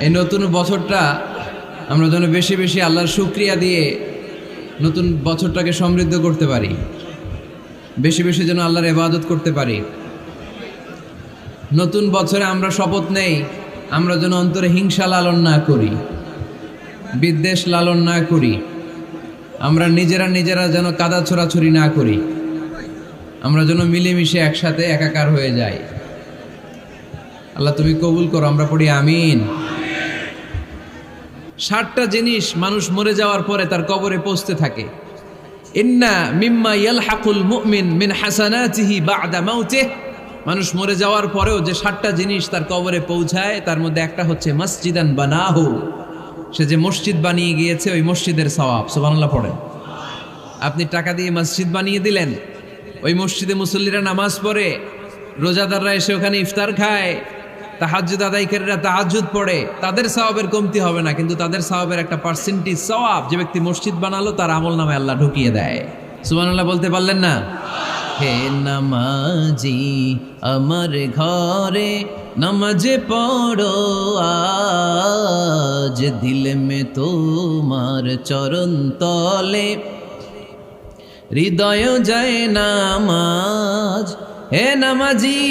এই নতুন বছরটা আমরা যেন বেশি বেশি আল্লাহর শুকরিয়া দিয়ে নতুন বছরটাকে সমৃদ্ধ করতে পারি, বেশি বেশি যেন আল্লাহর ইবাদত করতে পারি। নতুন বছরে আমরা শপথ নেই, আমরা যেন অন্তরে হিংসা লালন না করি, বিদ্বেষ লালন না করি, আমরা নিজেরা যেন কাদা ছোড়াছুরি না করি, আমরা যেন মিলেমিশে একসাথে একাকার হয়ে যাই। আল্লাহ তুমি কবুল করো, আমরা পড়ি আমিন। 60টা জিনিস মানুষ মরে যাওয়ার পরে তার কবরে পৌঁছতে থাকে। ইন্না মিম্মা ইয়ালহাকুল মুমিন মিন হাসানাতিহি বা'দা মাউতিহি, মানুষ মরে যাওয়ার পরেও যে 60টা জিনিস তার কবরে পৌঁছায় তার মধ্যে একটা হচ্ছে মসজিদান বানাহু, সে যে মসজিদ বানিয়ে গিয়েছে ওই মসজিদের সওয়াব। সুবহানাল্লাহ পড়েন। আপনি টাকা দিয়ে মসজিদ বানিয়ে দিলেন, ওই মসজিদে মুসল্লিরা নামাজ পড়ে, রোজাদাররা এসে ওখানে ইফতার খায়, তাহাজ্জুদ আদায়কারীরা তাহাজ্জুদ পড়ে, তাদের সওয়াবের কমতি হবে না, কিন্তু তাদের সওয়াবের একটা পার্সেন্টেজ সওয়াব যে ব্যক্তি মসজিদ বানালো তার আমলনামায় আল্লাহ ঢুকিয়ে দেয়। সুবহানাল্লাহ বলতে পারলেন না? হে নামাজি আমার ঘরে নামাজ পড়ো আজ, দিল মে তোমার চরণ তলে হৃদয় যায় নামাজ। হে নামাজি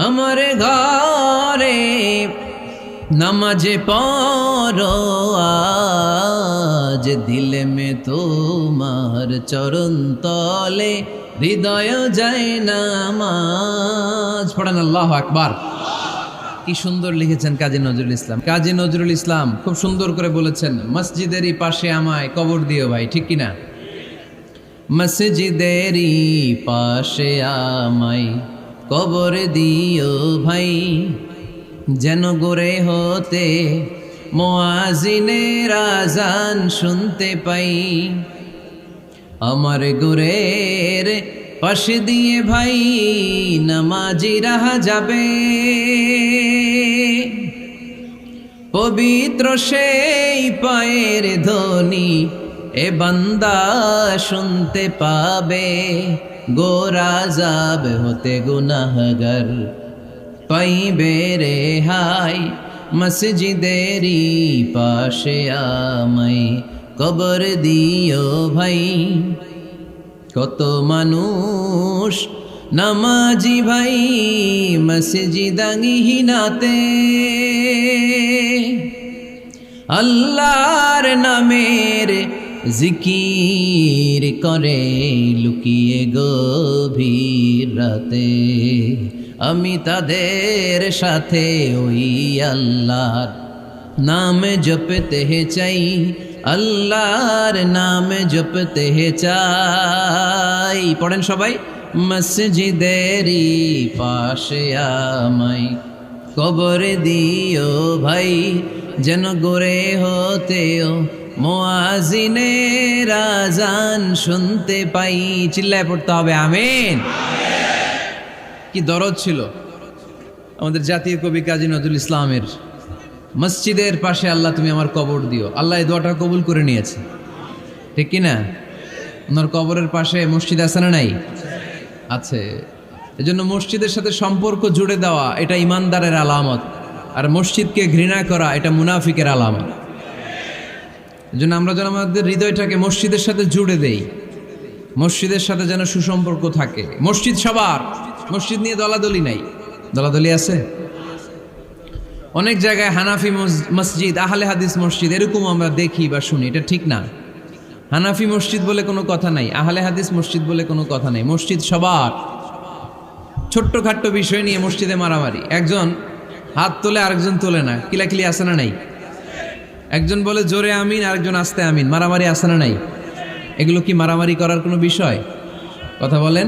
আমার ঘরে নামাজ পড়ো আজ, দিল মে তোমার চরণ তলে হৃদয় যায় নামাজ। পড়েন আল্লাহু আকবার। কি সুন্দর লিখেছেন কাজী নজরুল ইসলাম। কাজী নজরুল ইসলাম খুব সুন্দর করে বলেছেন, মসজিদেরই পাশে আমায় কবর দিও ভাই, ঠিক কিনা? মসজিদেরই পাশে আমায় কবর দিও ভাই, যেন গোরে হতে মুয়াজ্জিনের আযান শুনতে পাই। আমার গোরের পাশে দিয়ে ভাই নামাজিরা যাবে, পবিত্র সেই পায়ের ধ্বনি এ বান্দা শুনতে পাবে। গোরা যাব হতে গুনাহগার পাইবে রেহাই, মসজিদেরই পাশে আমায় কবর দিও ভাই। কত মানুষ নামাজি ভাই মসজিদাঙ্গিহীনাতে, আল্লাহর নামের জিকির করে লুকিয়ে গভীর রাতে। আমি তাদের সাথে ওই আল্লাহর নাম জপতে চাই, আল্লাহর নাম জপতে চাই। পড়েন সবাই, মসজিদেরই পাশে আমায় কবর দিও ভাই, যেন গোরে হতেও মুয়াজ্জিনের আযান শুনতে পাই। চিল্লায় পড়তে হবে আমিন। কি দরদ ছিল আমাদের জাতীয় কবি কাজী নজরুল ইসলামের, মসজিদের পাশে আল্লাহ তুমি আমার কবর দিও। আল্লাহ এই দোয়াটা কবুল করে নিয়েছে, ঠিক কিনা? ওনার কবরের পাশে মসজিদ আছে না নাই? আছে। এজন্য মসজিদের সাথে সম্পর্ক জুড়ে দেওয়া এটা ইমানদারের আলামত, আর মসজিদকে ঘৃণা করা এটা মুনাফিকের আলামত। এজন্য আমরা যেন আমাদের হৃদয়টাকে মসজিদের সাথে জুড়ে দেই, মসজিদের সাথে যেন সুসম্পর্ক থাকে। মসজিদ সবার, মসজিদ নিয়ে দলাদলি নাই। দলাদলি আছে অনেক জায়গায়, হানাফি মসজিদ, আহলে হাদিস মসজিদ এরকম আমরা দেখি বা শুনি, এটা ঠিক না। হানাফি মসজিদ বলে কোনো কথা নাই, আহলে হাদিস মসজিদ বলে কোনো কথা নাই। মসজিদ সবার। ছোট্টখাট্ট বিষয় নিয়ে মসজিদে মারামারি, একজন হাত তোলে আরেকজন তোলে না, কিলাকিলি আছে না নাই? একজন বলে জোরে আমিন, আরেকজন আস্তে আমিন, মারামারি আছে না নাই? এগুলো কি মারামারি করার কোনো বিষয়? কথা বলেন।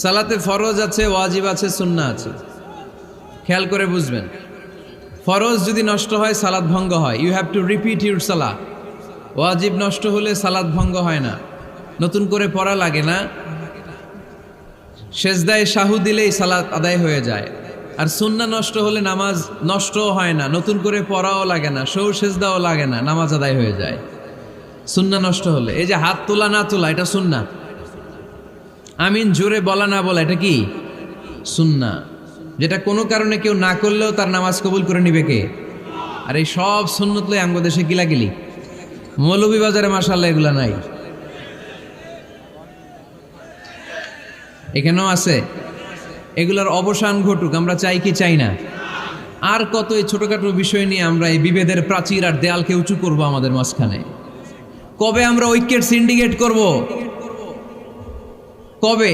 সালাতে ফরজ আছে, ওয়াজিব আছে, সুন্নাহ আছে। খেয়াল করে বুঝবেন, ফরজ যদি নষ্ট হয় সালাত ভঙ্গ হয়, you have to repeat your সালাহ। ওয়াজিব নষ্ট হলে সালাত ভঙ্গ হয় না, নতুন করে পড়া লাগে না, সেজদায় শাহু দিলেই সালাত আদায় হয়ে যায়। আর সুন্নাহ নষ্ট হলে নামাজ নষ্টও হয় না, নতুন করে পড়াও লাগে না, সৌ সেজদাও লাগে না, নামাজ আদায় হয়ে যায় সুন্নাহ নষ্ট হলে। এই যে হাত তোলা না তোলা এটা সুন্নাহ, আমিন জোরে বলা না বলা এটা কি সুন্নাহ। যেটা কোনো কারণে কেউ না করলেও তার নামাজ কবুল করে নিবে কে? আর এই সব সুন্নত লই আমগো দেশে গিলাগিলি। মৌলভীবাজারে মাশাআল্লাহ এগুলা নাই, এখানেও আছে। এগুলার অবসান ঘটুক, আমরা চাই কি চাই না? আর কত এই ছোটখাটো বিষয় নিয়ে আমরা এই বিভেদের প্রাচীর আর দেয়ালকে উঁচু করব আমাদের মাঝখানে? কবে আমরা ঐক্যের সিন্ডিকেট করব? কবে?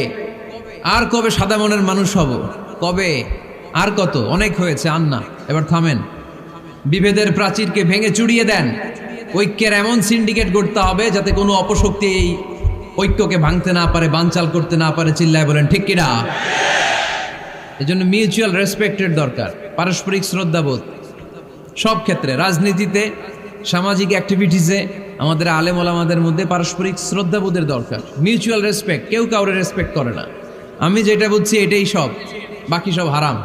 আর কবে সাদা মনের মানুষ হব? কবে? আর কত? অনেক হয়েছে, আর না, এবার থামেন। বিভেদের প্রাচীরকে ভেঙে চুড়িয়ে দেন। ঐক্যের এমন সিন্ডিকেট গড়তে হবে যাতে কোনো অপশক্তি এই ঐক্যকে ভাঙতে না পারে, বানচাল করতে না পারে। চিল্লায় বলেন ঠিক কিনা? এই জন্য মিউচুয়াল রেসপেক্টের দরকার, পারস্পরিক শ্রদ্ধাবোধ সব ক্ষেত্রে, রাজনীতিতে, সামাজিক অ্যাক্টিভিটিসে আমাদের আলেম ওলামাদের মধ্যে পারস্পরিক শ্রদ্ধাবোধের দরকার, মিউচুয়াল রেসপেক্ট। কেউ কাউরে রেসপেক্ট করে না, আমি যেটা বুঝছি এটাই সব, বাকি সব হারাম,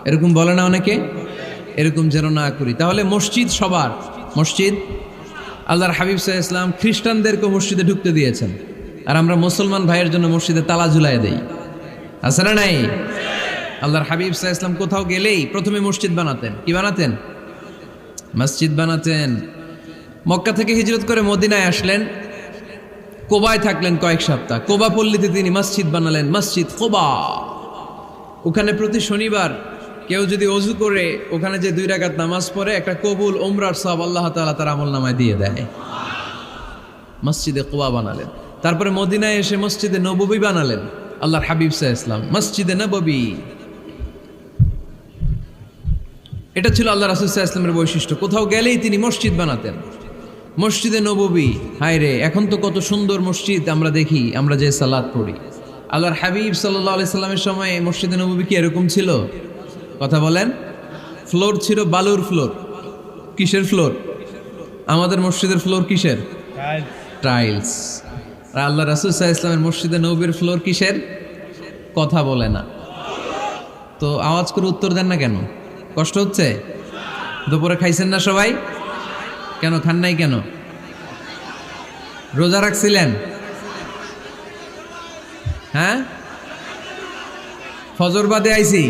এরকম বলে না অনেকে? এরকম যেন না করি। তাহলে মসজিদ সবার, মসজিদ আল্লাহর হাবিব সাল্লাল্লাহু আলাইহি ওয়াসাল্লাম খ্রিস্টানদেরকে মসজিদে ঢুকতে দিয়েছেন, আর আমরা মুসলমান ভাইয়ের জন্য মসজিদে তালা ঝুলাই দেই, আছে না নাই? আল্লাহর হাবিব সাল্লাল্লাহু আলাইহি ওয়াসাল্লাম কোথাও গেলেই প্রথমে মসজিদ বানাতেন। কি বানাতেন? মসজিদ বানাতেন। মক্কা থেকে হিজরত করে মদিনায় আসলেন, কোবায় থাকলেন কয়েক সপ্তাহ। কোবা পল্লীতে তিনি মসজিদ বানালেন, মসজিদ কোবা। ওখানে প্রতি শনিবার কেউ যদি অজু করে ওখানে যে 2 রাকাত নামাজ পড়ে, একটা কবুল ওমরার সওয়াব আল্লাহ তাআলা তার আমলনামায় দিয়ে দেয়। মসজিদে কোবা বানালেন। তারপরে মদিনায় এসে মসজিদে নববী বানালেন আল্লাহর হাবিব সাল্লাল্লাহু আলাইহি ওয়াসাল্লাম, মসজিদে নববী। এটা ছিল আল্লাহ রাসূল সাল্লাল্লাহু আলাইহি ওয়াসাল্লামের বৈশিষ্ট্য। কোথাও গেলেই তিনি মসজিদ বানাতেন, মসজিদে নববী। হায় রে, এখন তো কত সুন্দর মসজিদ আমরা দেখি, আমরা যে সালাত পড়ি। আল্লাহর হাবিব সাল্লাল্লাহু আলাইহি সাল্লামের সময় মসজিদে নববী কি এরকম ছিল? কথা বলেন। ফ্লোর ছিল বালুর ফ্লোর। কিসের ফ্লোর? আমাদের মসজিদের ফ্লোর কিসের? টাইলস। আর আল্লাহ রাসূল সাল্লাল্লাহু আলাইহি ওয়াসাল্লামের মসজিদে নববীর ফ্লোর কিসের? কথা বলে না তো, আওয়াজ করে উত্তর দেন না কেন? কষ্ট হচ্ছে? দুপুরে খাইছেন না সবাই? কেন খান নাই কেন? রোজা রাখছিলেন? হ্যাঁ, ফজর বাদে আইছি।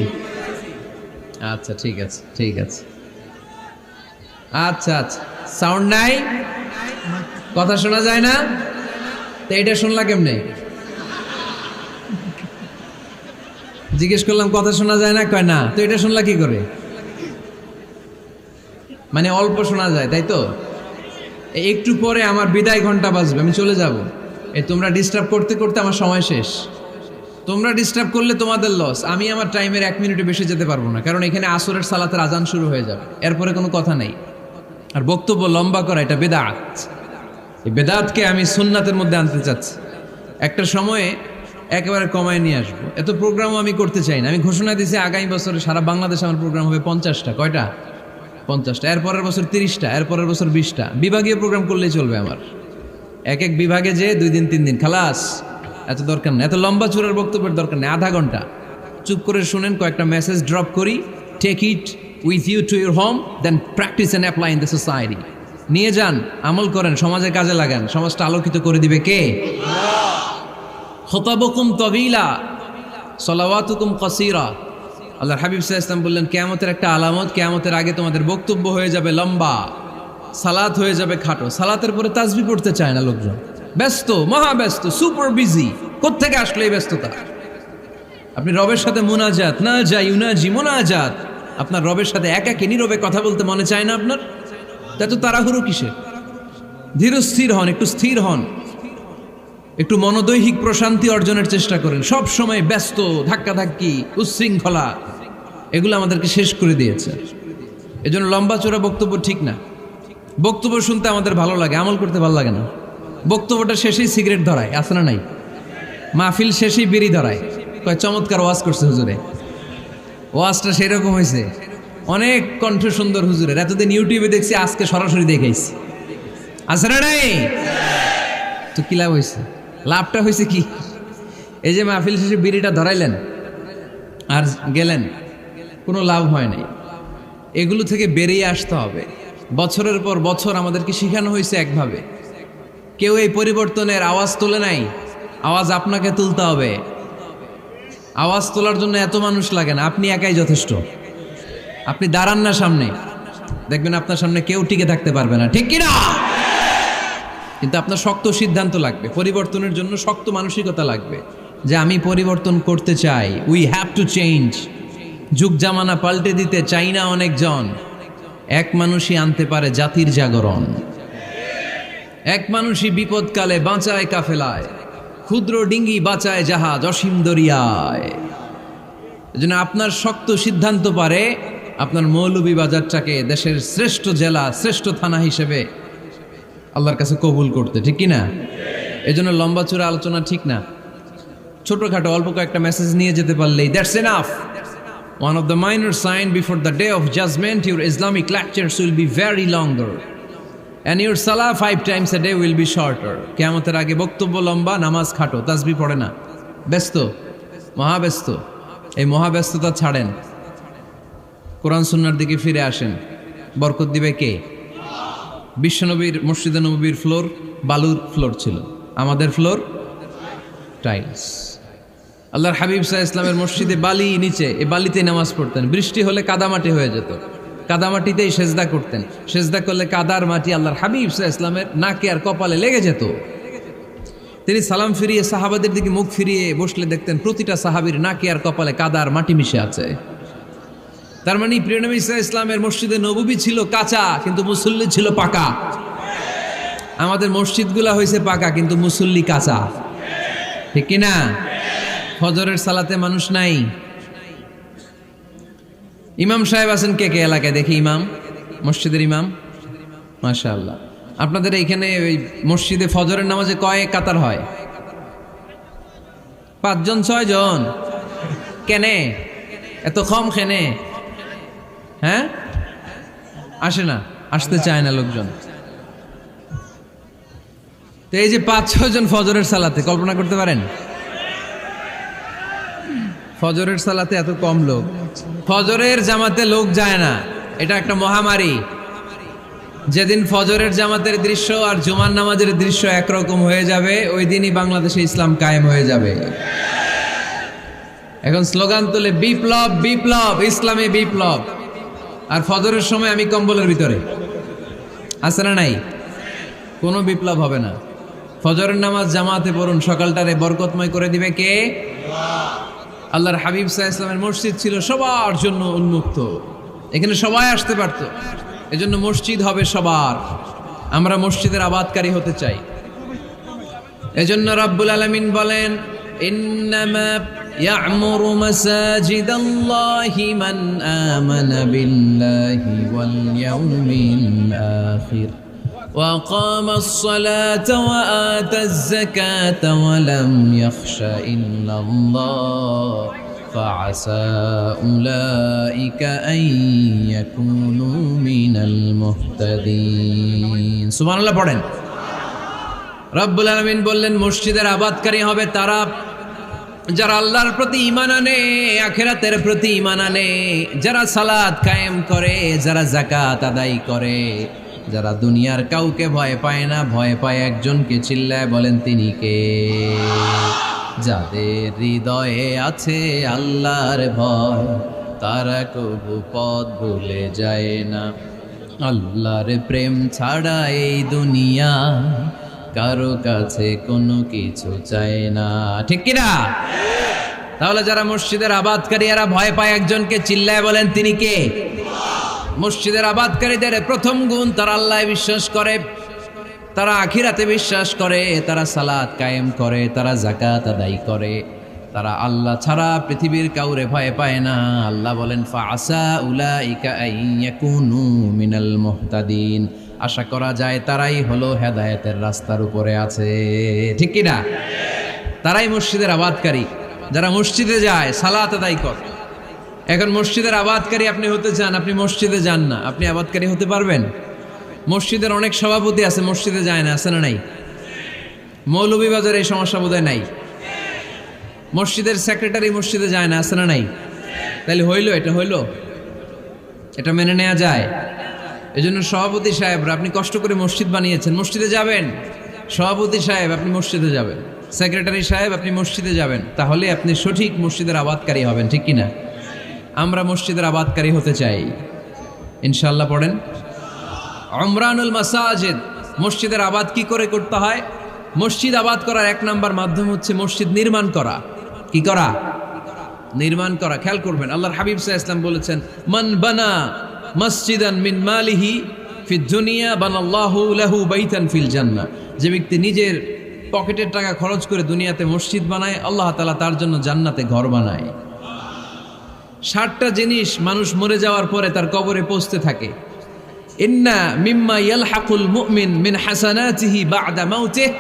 আচ্ছা ঠিক আছে, ঠিক আছে। আচ্ছা আচ্ছা, সাউন্ড নাই, কথা শোনা যায় না? তো এটা শুনলা কেমনে? জিজ্ঞেস করলাম কথা শোনা যায় না, কয় না। তো এটা শুনলা কি করে? মানে অল্প শোনা যায়, তাই তো? একটু পরে আমার বিদায় ঘন্টা বাজবে, আমি চলে যাব। তোমরা ডিস্টার্ব করতে করতে আমার সময় শেষ। তোমরা ডিস্টার্ব করলে তোমাদের লস। আমি আমার টাইমের 1 মিনিটে বেশি যেতে পারবো না, কারণ এখানে আসরের সালাতের আজান শুরু হয়ে যাবে, এরপরে কোনো কথা নেই। আর বক্তব্য লম্বা করা এটা বেদাত। এই বেদাতকে আমি সুন্নাতের মধ্যে আনতে চাচ্ছি। একটা সময়ে একেবারে কমায় নিয়ে আসবো। এত প্রোগ্রামও আমি করতে চাই না। আমি ঘোষণা দিয়েছি আগামী বছরে সারা বাংলাদেশে আমার প্রোগ্রাম হবে 50টা। কয়টা? 50টা। এরপরের বছর 30টা, এরপরের বছর 20টা। বিভাগীয় প্রোগ্রাম করলেই চলবে আমার। এক এক বিভাগে যে 2 দিন 3 দিন খালাস। এত দরকার নেই, এত লম্বা চূড়ার বক্তব্যের দরকার নেই। আধা ঘন্টা চুপ করে শুনেন, কয়েকটা মেসেজ ড্রপ করি, take it with you to your home, then practise and apply in the society. নিয়ে যান, আমল করেন, সমাজে কাজে লাগান। সমাজটা আলোকিত করে দিবে কে? খুতাবুকুম তাবিলা সালাওয়াতুকুম কাসীরা। আল্লাহর হাবিব সাল্লাল্লাহু আলাইহি ওয়াসাল্লাম বললেন, কিয়ামতের একটা আলামত, কিয়ামতের আগে তোমাদের বক্তব্য হয়ে যাবে লম্বা, সালাত হয়ে যাবে খাটো। সালাতের পরে তাসবিহ পড়তে চায় না লোকজন, ব্যস্ত, মহাব্যস্ত, সুপার বিজি। কোত্থেকে আসলে এই ব্যস্ততা? আপনি রবের সাথে মুনাজাত, না যাই ইউনাজি মুনাজাত, আপনার রবের সাথে একাকী নীরবে কথা বলতে মনে চায় না আপনার? এত তাড়াহুড়ো কিসের? ধীর স্থির হন, একটু স্থির হন, একটু মনোদৈহিক প্রশান্তি অর্জনের চেষ্টা করেন। সব সময় ব্যস্ত, ধাক্কাধাক্কি, উচ্ছৃঙ্খলা, এগুলো আমাদেরকে শেষ করে দিয়েছে। এজন্য লম্বা চোরা বক্তব্য ঠিক না। বক্তব্য শুনতে আমাদের ভালো লাগে, আমল করতে ভালো লাগে না। বক্তব্যটা শেষেই সিগারেট ধরায়, আছে না নাই? মাহফিল শেষেই বিড়ি ধরায়, কয় চমৎকার ওয়াজ করছে হুজুরে। ওয়াজটা সেরকম হয়েছে, অনেক কণ্ঠ সুন্দর হুজুরের। এতদিন ইউটিউবে দেখছি, আজকে সরাসরি দেখাইছি, আছে না নাই? তো কি লাভ হয়েছে? লাভটা হয়েছে কি? এই যে মাহফিল শেষে বিড়িটা ধরাইলেন আর গেলেন, কোনো লাভ হয় নাই। এগুলো থেকে বেরিয়ে আসতে হবে। বছরের পর বছর আমাদেরকে শেখানো হয়েছে একভাবে, কেউ এই পরিবর্তনের আওয়াজ তোলে নাই। আওয়াজ আপনাকে তুলতে হবে। আওয়াজ তোলার জন্য এত মানুষ লাগে না, আপনি একাই যথেষ্ট। আপনি দাঁড়ান না সামনে, দেখবেন আপনার সামনে কেউ টিকে থাকতে পারবে না, ঠিক কিনা? কিন্তু আপনার শক্ত সিদ্ধান্ত লাগবে, পরিবর্তনের জন্য শক্ত মানসিকতা লাগবে যে আমি পরিবর্তন করতে চাই। We have to change. যুগ জামানা পাল্টে দিতে চাই না অনেকজন, এক মানুষই আনতে পারে জাতির জাগরণ। এক মানুষই বিপদকালে বাঁচায় কাফেলায়, ক্ষুদ্র ডিঙ্গি বাঁচায় জাহাজ অসীম দরিয়ায়। এজন্য আপনার শক্ত সিদ্ধান্ত পারে আপনার মৌলভীবাজারটাকে দেশের শ্রেষ্ঠ জেলা, শ্রেষ্ঠ থানা হিসেবে আল্লাহর কাছে কবুল করতে, ঠিক কিনা? এজন্য লম্বা চূড়া আলোচনা ঠিক না, ছোটখাটো অল্প কয়েকটা মেসেজ নিয়ে যেতে পারলেই that's enough. One of the minor sign before the day of judgment, your Islamic lectures will be very longer and your salah 5 times a day will be shorter. কিয়ামতের আগে বক্তব্য লম্বা, নামাজ খাটো, তাসবিহ পড়ে না, ব্যস্ত, মহাব্যস্ত। এই মহাব্যস্ততা ছাড়েন, কোরআন সুন্নাহর দিকে ফিরে আসেন। বরকত দিবে কে? বিশ্বনবীর মসজিদে নববীর ফ্লোর বালুর ফ্লোর ছিল, আমাদের ফ্লোর টাইলস। আল্লাহর হাবিব সাল্লাল্লাহু আলাইহি ইসলামের মসজিদে বালি নিচে, এই বালিতেই নামাজ পড়তেন। বৃষ্টি হলে কাদামাটি হয়ে যেত, কাদামাটিতেই সেজদা করতেন। সেজদা করলে কাদার মাটি আল্লাহর হাবিব সাল্লাল্লাহু আলাইহি ইসলামের নাকে আর কপালে লেগে যেত। তিনি সালাম ফিরিয়ে সাহাবাদের দিকে মুখ ফিরিয়ে বসলে দেখতেন প্রতিটা সাহাবীর নাকে আর কপালে কাদার মাটি মিশে আছে। তার মানে প্রিয় নবী সাল্লাল্লাহু আলাইহি ইসলামের মসজিদে নববী ছিল কাঁচা, কিন্তু মুসল্লি ছিল পাকা। আমাদের মসজিদগুলা হয়েছে পাকা, কিন্তু মুসল্লি কাঁচা, ঠিক কিনা? ফজরের সালাতে মানুষ নাই। ইমাম সাহেব আছেন কে কে এলাকায়? দেখি ইমাম, মসজিদের ইমাম, মাশাআল্লাহ। আপনাদের এইখানে ওই মসজিদে ফজরের নামাজে কয় কাতার হয়? 5 জন 6 জন? কেনে এত কম? কেনে? হ্যাঁ, আসে না, আসতে চায় না লোকজন। তো এই যে 5-6 জন ফজরের সালাতে, কল্পনা করতে পারেন ফজরের সালাতে এত কম লোক? ফজরের জামাতে লোক যায় না, এটা একটা মহামারী। যেদিন ফজরের জামাতের দৃশ্য আর জুমার নামাজের দৃশ্য একরকম হয়ে যাবে, ওই দিনই বাংলাদেশে ইসলাম কায়েম হয়ে যাবে। এখন স্লোগান তোলে বিপ্লব বিপ্লব, ইসলামে বিপ্লব। আর ফজরের সময় আমি কম্বলের ভিতরে, আছে না নাই? কোনো বিপ্লব হবে না। ফজরের নামাজ জামাতে পড়ুন, সকালটারে বরকতময় করে দিবে কে? আল্লাহর হাবিব সাল্লাল্লাহু আলাইহি ওয়াসাল্লামের মসজিদ ছিল সবার জন্য উন্মুক্ত, এখানে সবাই আসতে পারত। এজন্য মসজিদ হবে সবার। আমরা মসজিদের আবাদকারী হতে চাই। এজন্য রাব্বুল আলামিন বলেন, ইন্নামা ইয়া'মুরু মাসাজিদাল্লাহি মান আমানা বিল্লাহি ওয়াল ইয়াউমিল আখির ওয়া আকামাস সালাতা ওয়া আতাজ যাকাতা ওয়া লাম ইয়াখশা ইল্লাল্লাহ ফাআসা উলাইকা আন ইয়াকুনু মিনাল মুহতাদিন। সুবহানাল্লাহ পড়েন। রব্বুল আলামিন বললেন মসজিদের আবাদকারী হবে তারা যারা আল্লাহর প্রতি ঈমান আনে, আখিরাতের প্রতি ঈমান আনে, যারা সালাত কায়েম করে, যারা যাকাত আদায় করে, যারা দুনিয়ার কাউকে ভয় পায় না, ভয় পায় একজনকে। চিল্লায় বলেন তিনি কে? যাদের হৃদয়ে আছে আল্লাহর ভয়, তারা কবু পথ ভুলে যায় না। আল্লাহর প্রেম ছাড়া এই দুনিয়া কারো কাছে কোনো কিছু চায় না, ঠিক কিনা? তাহলে যারা মসজিদের আবাদকারী এরা ভয় পায় একজনকে, চিল্লায় বলেন তিনি কে? মসজিদের আবাদকারীদের প্রথম গুণ, তারা আল্লাহয় বিশ্বাস করে, তারা আখিরাতে বিশ্বাস করে, তারা সালাত কায়েম করে, তারা যাকাত আদায় করে, তারা আল্লাহ ছাড়া পৃথিবীর কাউরে ভয় পায় না। আল্লাহ বলেন ফাআসা উলাইকা আইয়াকুনু মিনাল মুহতাদিন। আশা করা যায় তারাই হলো হেদায়েতের রাস্তার উপরে আছে, ঠিক কি না? তারাই মসজিদের আবাদকারী, যারা মসজিদে যায়, সালাত আদায় করে। এখন মসজিদের আবাদকারী আপনি হতে চান, আপনি মসজিদে যান না, আপনি আবাদকারী হতে পারবেন? মসজিদের অনেক সভাপতি আছে মসজিদে যায় না, আছে না নাই? মৌলভীবাজারে এই সমস্যা বোধহয় নাই। মসজিদের সেক্রেটারি মসজিদে যায় না, আছে না নাই? তাহলে হইল, এটা হইল, এটা মেনে নেওয়া যায়? এজন্য সভাপতি সাহেবরা, আপনি কষ্ট করে মসজিদ বানিয়েছেন, মসজিদে যাবেন। সভাপতি সাহেব আপনি মসজিদে যাবেন, সেক্রেটারি সাহেব আপনি মসজিদে যাবেন, তাহলে আপনি সঠিক মসজিদের আবাদকারী হবেন, ঠিক কিনা? আমরা মসজিদের আবাদকারী হতে চাই ইনশাআল্লাহ। পড়েন উমরানুল মাসাজিদ। মসজিদের আবাদ কি করে করতে হয়? মসজিদ আবাদ করার এক নাম্বার মাধ্যম হচ্ছে মসজিদ নির্মাণ করা। কি করা? নির্মাণ করা। খেয়াল করবেন, আল্লাহর হাবিব সাল্লাল্লাহু আলাইহি ওয়াসাল্লাম বলেছেন, মান বানা মসজিদান মিন মালিহি ফিদ দুনিয়া বানাল্লাহু লাহু বাইতান ফিল জান্নাহ। যে ব্যক্তি নিজের পকেটের টাকা খরচ করে দুনিয়াতে মসজিদ বানায়, আল্লাহ তাআলা তার জন্য জান্নাতে ঘর বানায়। 60টা জিনিস মানুষ মরে যাওয়ার পরে তার কবরে পৌঁছতে থাকে। ইন্না মিম্মা ইয়ালহাকুল মুমিন মিন হাসানাতিহি বা'দা মাউতিহি।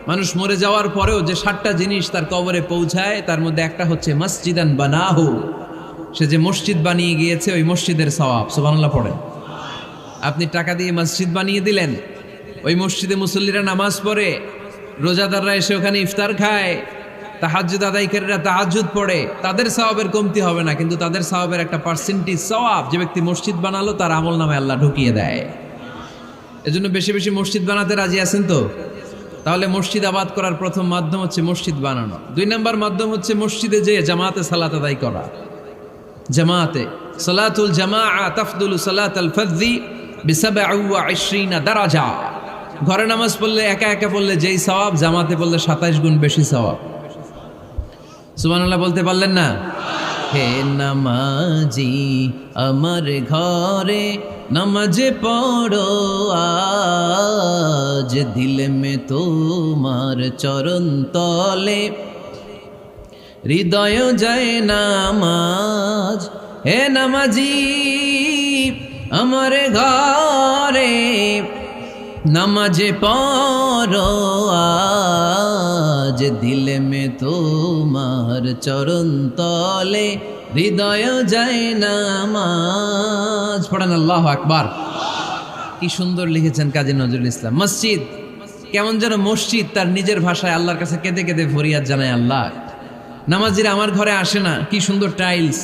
মানুষ মরে যাওয়ার পরেও যে 60টা জিনিস তার কবরে পৌঁছায়, তার মধ্যে একটা হচ্ছে মসজিদান বানাহু। সে যে মসজিদ বানিয়ে গিয়েছে, ওই মসজিদের সওয়াব। সুবহানাল্লাহ পড়েন। আপনি টাকা দিয়ে মসজিদ বানিয়ে দিলেন, ওই মসজিদে মুসল্লিরা নামাজ পড়ে, রোজাদাররা এসে ওখানে ইফতার খায়, তাহাজ্জুদ আদায়কারীরা তাহাজ্জুদ পড়ে, তাদের সওয়াবের কমতি হবে না, কিন্তু তাদের সওয়াবের একটা পার্সেন্টেজ সওয়াব যে ব্যক্তি মসজিদ বানালো তার আমল নামে আল্লাহ ঢুকিয়ে দেয়। এজন্য বেশি বেশি মসজিদ বানাতে রাজি আছেন তো? তাহলে মসজিদ আবাদ করার প্রথম মাধ্যম হচ্ছে মসজিদ বানানো। 2 নাম্বার মাধ্যম হচ্ছে মসজিদে যে জামাতে সালাত আদায় করা। জামাতে সালাতুল জামাআ তাফদুলু সালাতাল ফাযযি বি27 দারাজা। ঘরে নামাজ পড়লে একা একা পড়লে যেই সওয়াব, জামাতে পড়লে 27 গুণ বেশি সওয়াব। সুবহানাল্লাহ বলতে পারলেন না? হে নামাজি আমার ঘরে নামাজ পড়ো আজ, দিলে মে তোমার চরণ তলে হৃদয় যায় নামাজ। হে নামাজি আমার ঘরে নামাজে পড়ো আজ, দিলে মে তোমার চরণ তলে হৃদয় যায় নামাজ। পড়েন আল্লাহু আকবার। কি সুন্দর লিখেছেন কাজী নজরুল ইসলাম। মসজিদ কেমন যেন মসজিদ তার নিজের ভাষায় আল্লাহর কাছে কেঁদে কেঁদে ফরিয়াদ জানায়, আল্লাহ নামাজিরা আমার ঘরে আসে না, কি সুন্দর টাইলস,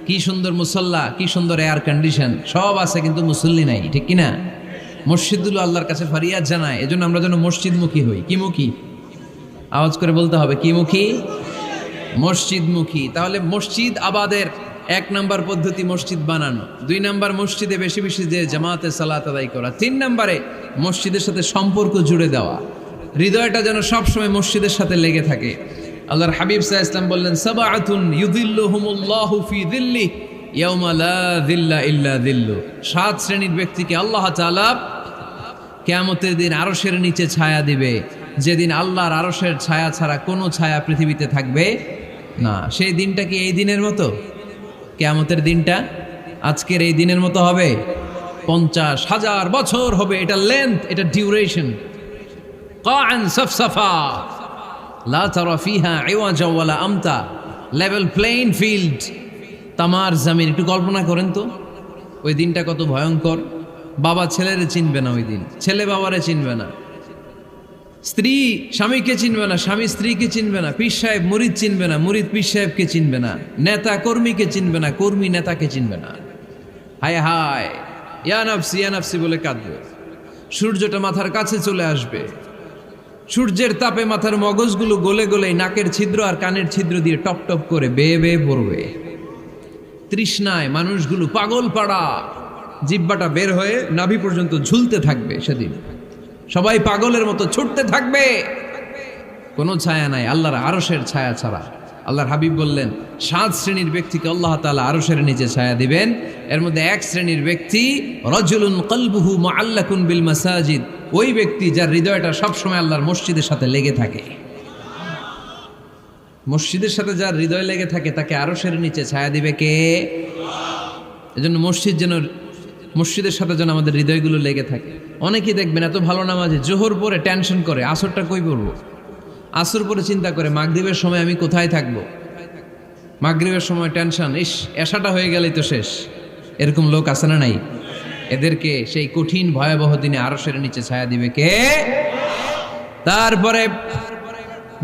কি সুন্দর মুসল্লা, কি সুন্দর এয়ার কন্ডিশন, সব আছে কিন্তু মুসল্লি নাই, ঠিক কিনা? মসজিদগুলো আল্লাহর কাছে ফরিয়াদ জানায়। এজন্য আমরা যেন মসজিদমুখী হই। কি মুখী? আওয়াজ করে বলতে হবে, কি মুখী? মসজিদমুখী। তাহলে মসজিদ আবাদের 1 নাম্বার পদ্ধতি মসজিদ বানানো। 2 নাম্বার মসজিদে বেশি বেশি যে জামাতে সালাত আদায় করা। 3 নাম্বারে মসজিদের সাথে সম্পর্ক জুড়ে দেওয়া, হৃদয়টা যেন সবসময় মসজিদের সাথে লেগে থাকে। আল্লাহর হাবিব সাল্লাল্লাহু আলাইহি ওয়াসাল্লাম বললেন, সাবআতুন ইউযিল্লুহুমুল্লাহু ফি যিল্লিহি ইয়াউমা লা যিল্লা ইল্লা যিল্লু। 7 শ্রেণীর ব্যক্তিকে আল্লাহ তাআলা কিয়ামতের দিন আরশের নিচে ছায়া দিবে, যেদিন আল্লাহর আরশের ছায়া ছাড়া কোনো ছায়া পৃথিবীতে থাকবে না। সেই দিনটা কি এই দিনের মতো? কিয়ামতের দিনটা আজকের এই দিনের মতো হবে? 50,000 বছর হবে। এটা লেন্থ, এটা ডিউরেশন। কাআন সাফসাফা লা তারা ফিহা ইওয়াজা ওয়ালা আমতা। লেভেল প্লেইং ফিল্ড, তামার জমিন। একটু কল্পনা করেন তো ওই দিনটা কত ভয়ঙ্কর। বাবা ছেলেরে চিনবে না ওই দিন, ছেলে বাবারে চিনবে না, স্ত্রী স্বামীকে চিনবে না, স্বামী স্ত্রীকে চিনবে না, পীর সাহেব মুরিদ চিনবে না, মুরিদ পীর সাহেবকে চিনবে না, নেতা কর্মীকে চিনবে না, কর্মী নেতাকে চিনবে না। হায় হায়, ইয়া নাফসি ইয়া নাফসি বলে কাঁদবে। সূর্যটা মাথার কাছে চলে আসবে, সূর্যের তাপে মাথার মগজগুলো গলে গলে নাকের ছিদ্র আর কানের ছিদ্র দিয়ে টপ টপ করে বেয়ে বেয়ে পড়বে। তৃষ্ণায় মানুষগুলো পাগল পাড়া, জিহ্বাটা বের হয়ে নাভি পর্যন্ত ঝুলতে থাকবে। সেদিন সবাই পাগলের মতো ছুটতে থাকবে, কোনো ছায়া নাই আল্লাহর আরশের ছায়া ছাড়া। আল্লাহর হাবিব বললেন, 7 শ্রেণীর ব্যক্তিকে আল্লাহ তাআলা আরশের নিচে ছায়া দিবেন। এর মধ্যে 1 শ্রেণীর ব্যক্তি রাজুলুন কলবুহু মুআল্লাকুন বিল মাসাজিদ। ওই ব্যক্তি যার হৃদয়টা সবসময় আল্লাহর মসজিদের সাথে লেগে থাকে। মসজিদের সাথে যার হৃদয় লেগে থাকে তাকে আরশের নিচে ছায়া দিবে কে? এজন্য মসজিদের সাথে যেন আমাদের হৃদয়গুলো লেগে থাকে। অনেকেই দেখবেন এত ভালো নামাজে, জোহর পরে টেনশন করে আসরটা কই পড়বো, আসর পরে চিন্তা করে মাগরিবের সময় আমি কোথায় থাকবো, মাগরিবের সময় টেনশন, ইস এশাটা হয়ে গেলেই তো শেষ। এরকম লোক আছে না নাই? এদেরকে সেই কঠিন ভয়াবহ দিনে আরশের নিচে ছায়া দিবে কে? তারপরে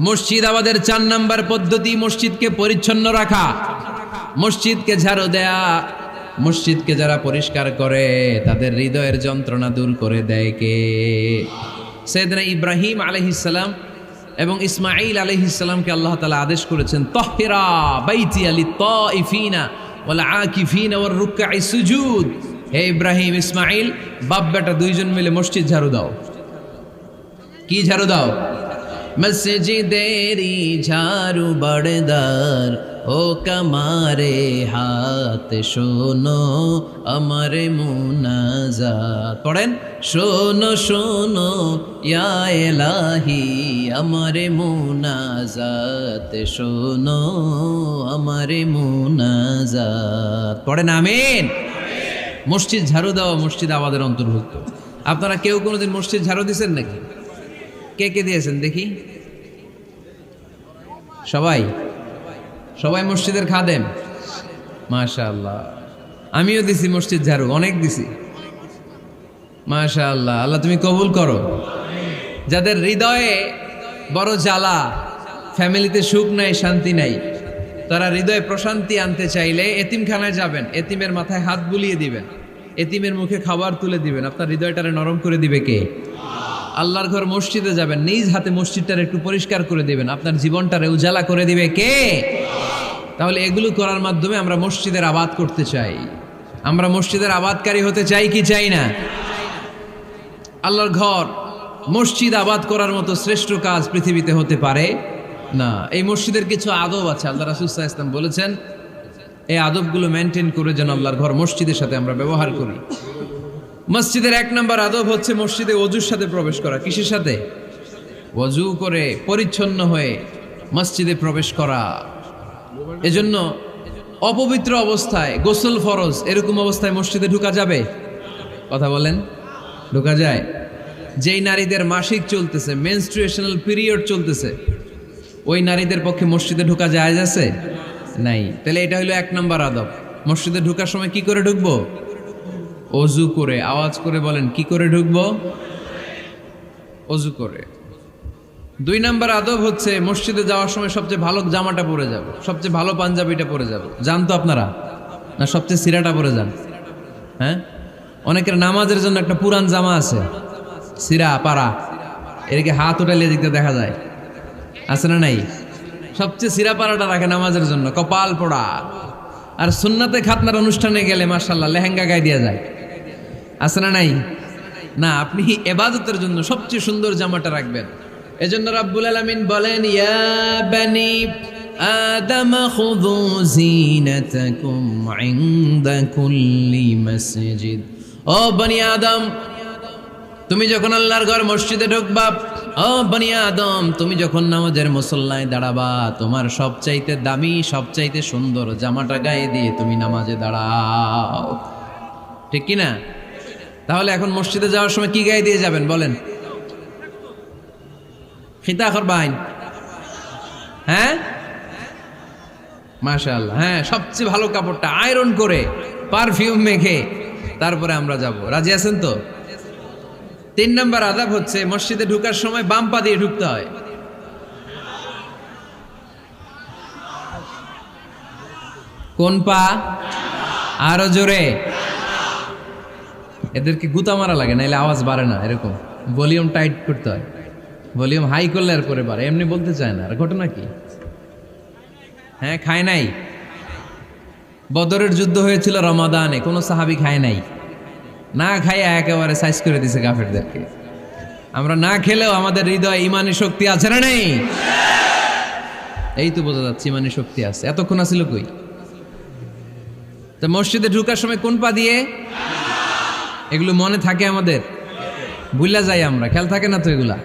মসজিদ আমাদের 4 নাম্বার পদ্ধতি, মসজিদকে পরিচ্ছন্ন রাখা, মসজিদকে ঝাড়ু দেয়া। মসজিদকে যারা পরিষ্কার করে তাদের হৃদয়ের যন্ত্রণা দূর করে দেয় কে? সাইয়েদনা ইব্রাহিম আলাইহিস সালাম এবং ইসমাঈল আলাইহিস সালামকে আল্লাহ তাআলা আদেশ করেছেন তাহহিরা বাইতিয়া লিত্তাইফিনা ওয়াল আকিফিনা ওয়ার রুকআই সুজুদ। হে ইব্রাহিম, ইসমাঈল, বাপ বেটা দুইজন মিলে মসজিদ ঝাড়ু দাও। কি ঝাড়ু দাও? মসজিদেরি ঝাড়ু বড়দার ও কামারে হাত শোনো আমার মুনাজাত। পড়েন, শোনো শোনো ইয়া ইলাহি আমার মুনাজাত, শোনো আমার মুনাজাত। পড়েন আমিন। মসজিদ ঝাড়ু দেওয়া মসজিদ আমাদের অন্তর্ভুক্ত। আপনারা কেউ কোনোদিন মসজিদ ঝাড়ু দিয়েছেন নাকি? কে কে দিয়েছেন দেখি? সবাই? সবাই মসজিদের খাদেম? মাশাআল্লাহ। আমিও দিছি মসজিদ ঝাড়ু, অনেক দিছি। মাশাআল্লাহ, আল্লাহ তুমি কবুল করো। যাদের হৃদয়ে বড় জ্বালা, ফ্যামিলিতে সুখ নাই, শান্তি নাই, তারা হৃদয়ে প্রশান্তি আনতে চাইলে এতিমখানায় যাবেন, এতিমের মাথায় হাত বুলিয়ে দিবেন, এতিমের মুখে খাবার তুলে দিবেন। আপনার হৃদয়টারে নরম করে দিবে কে? আল্লাহর ঘর মসজিদে যাবেন, নিজ হাতে মসজিদটারে একটু পরিষ্কার করে দিবেন, আপনার জীবনটারে উজালা করে দিবে কে? তাহলে এগুলো করার মাধ্যমে আমরা মসজিদের আবাদ করতে চাই। আমরা মসজিদের আবাদকারী হতে চাই কি চাই না? আল্লাহর ঘর মসজিদ আবাদ করার মতো শ্রেষ্ঠ কাজ পৃথিবীতে হতে পারে না। এই মসজিদের কিছু আদব আছে, আল্লাহ রাসূল সাল্লাল্লাহু আলাইহি ওয়াসাল্লাম বলেছেন এই আদবগুলো মেনটেন করে যেন আল্লাহর ঘর মসজিদের সাথে আমরা ব্যবহার করি। মসজিদের 1 নম্বর আদব হচ্ছে মসজিদে ওযুর সাথে প্রবেশ করা। কিসের সাথে? ওযু করে পরিচ্ছন্ন হয়ে মসজিদে প্রবেশ করা। এজন্য অপবিত্র অবস্থায় গোসল ফরজ, এরকম অবস্থায় মসজিদে ঢোকা যাবে? কথা বলেন, ঢোকা যায়? যেই নারীদের মাসিক চলতেছে, মেনস্ট্রুয়েশনাল পিরিয়ড চলতেছে, ওই নারীদের পক্ষে মসজিদে ঢোকা জায়েজ আছে? নাই। তাহলে এটা হলো 1 নম্বর আদব। মসজিদে ঢোকার সময় কি করে ঢুকবো? ওযু করে। আওয়াজ করে বলেন, কি করে ঢুকবো? ওযু করে। 2 নম্বর আদব হচ্ছে মসজিদে যাওয়ার সময় সবচেয়ে ভালো জামাটা পরে যাব, সবচেয়ে ভালো পাঞ্জাবিটা পরে যাব। জান তো আপনারা? না সবচেয়ে সিরাটা পরে যান? হ্যাঁ, অনেকের নামাজের জন্য একটা পুরান জামা আছে, সিরা পাড়া, এদিকে হাত উঠালে দিকতে দেখা যায়, আছে না নাই? সবচেয়ে সিরা পাড়াটা রাখে নামাজের জন্য, কপাল পোড়া। আর সুন্নাতে খাতনার অনুষ্ঠানে গেলে মাশাআল্লাহ লেহেঙ্গা গায়ে দেওয়া যায়, আছে না নাই? না, আপনি ইবাদতের জন্য সবচেয়ে সুন্দর জামাটা রাখবেন। এজন্য রাব্বুল আলামিন বলেন, ইয়া বানি আদম খুযু জিনাতাকুম ইনদা কুল্লি মসজিদ। ও বনি আদম, তুমি যখন আল্লাহর ঘর মসজিদে ঢুকবা, ও বনি আদম, তুমি যখন নামাজের মুসল্লায় দাঁড়াবা, তোমার সবচাইতে দামি, সবচাইতে সুন্দর জামাটা গায়ে দিয়ে তুমি নামাজে দাঁড়াও। ঠিক কি না? তাহলে এখন মসজিদে যাওয়ার সময় কি গায়ে দিয়ে যাবেন বলেন? খিতা করবাইন? হ্যাঁ, মাশাআল্লাহ। হ্যাঁ, সবচেয়ে ভালো কাপড়টা আয়রন করে পারফিউম মেখে তারপরে আমরা যাব। রাজি আছেন তো? 3 নম্বর আদব হচ্ছে মসজিদে ঢোকার সময় বাম পা দিয়ে ঢুকতে হয়। কোন পা? আরো জোরে। এদেরকে গুতা মারা লাগে, নাইলে আওয়াজ বাড়ে না। এরকম ভলিউম টাইট করতে হয়, ভলিউম হাই করলে আর পরে বাড়ে, এমনি বলতে চায় না। আর ঘটনা কি? হ্যাঁ, খায় নাই। বদরের যুদ্ধ হয়েছিল রমাদানে, কোনো সাহাবী খায় নাই, না খাইয়া একেবারে সাইজ করে দিছে কাফেরদেরকে। আমরা না খেলেও আমাদের হৃদয়ে ইমানি শক্তি আছে না নেই? এই তো বোঝা যাচ্ছে ইমানি শক্তি আছে। এতক্ষণ আছিল কই? তো মসজিদে ঢোকার সময় কোন পা দিয়ে? এগুলো মনে থাকে আমাদের? ভুলা যাই আমরা, খেয়াল থাকে না তো এগুলা?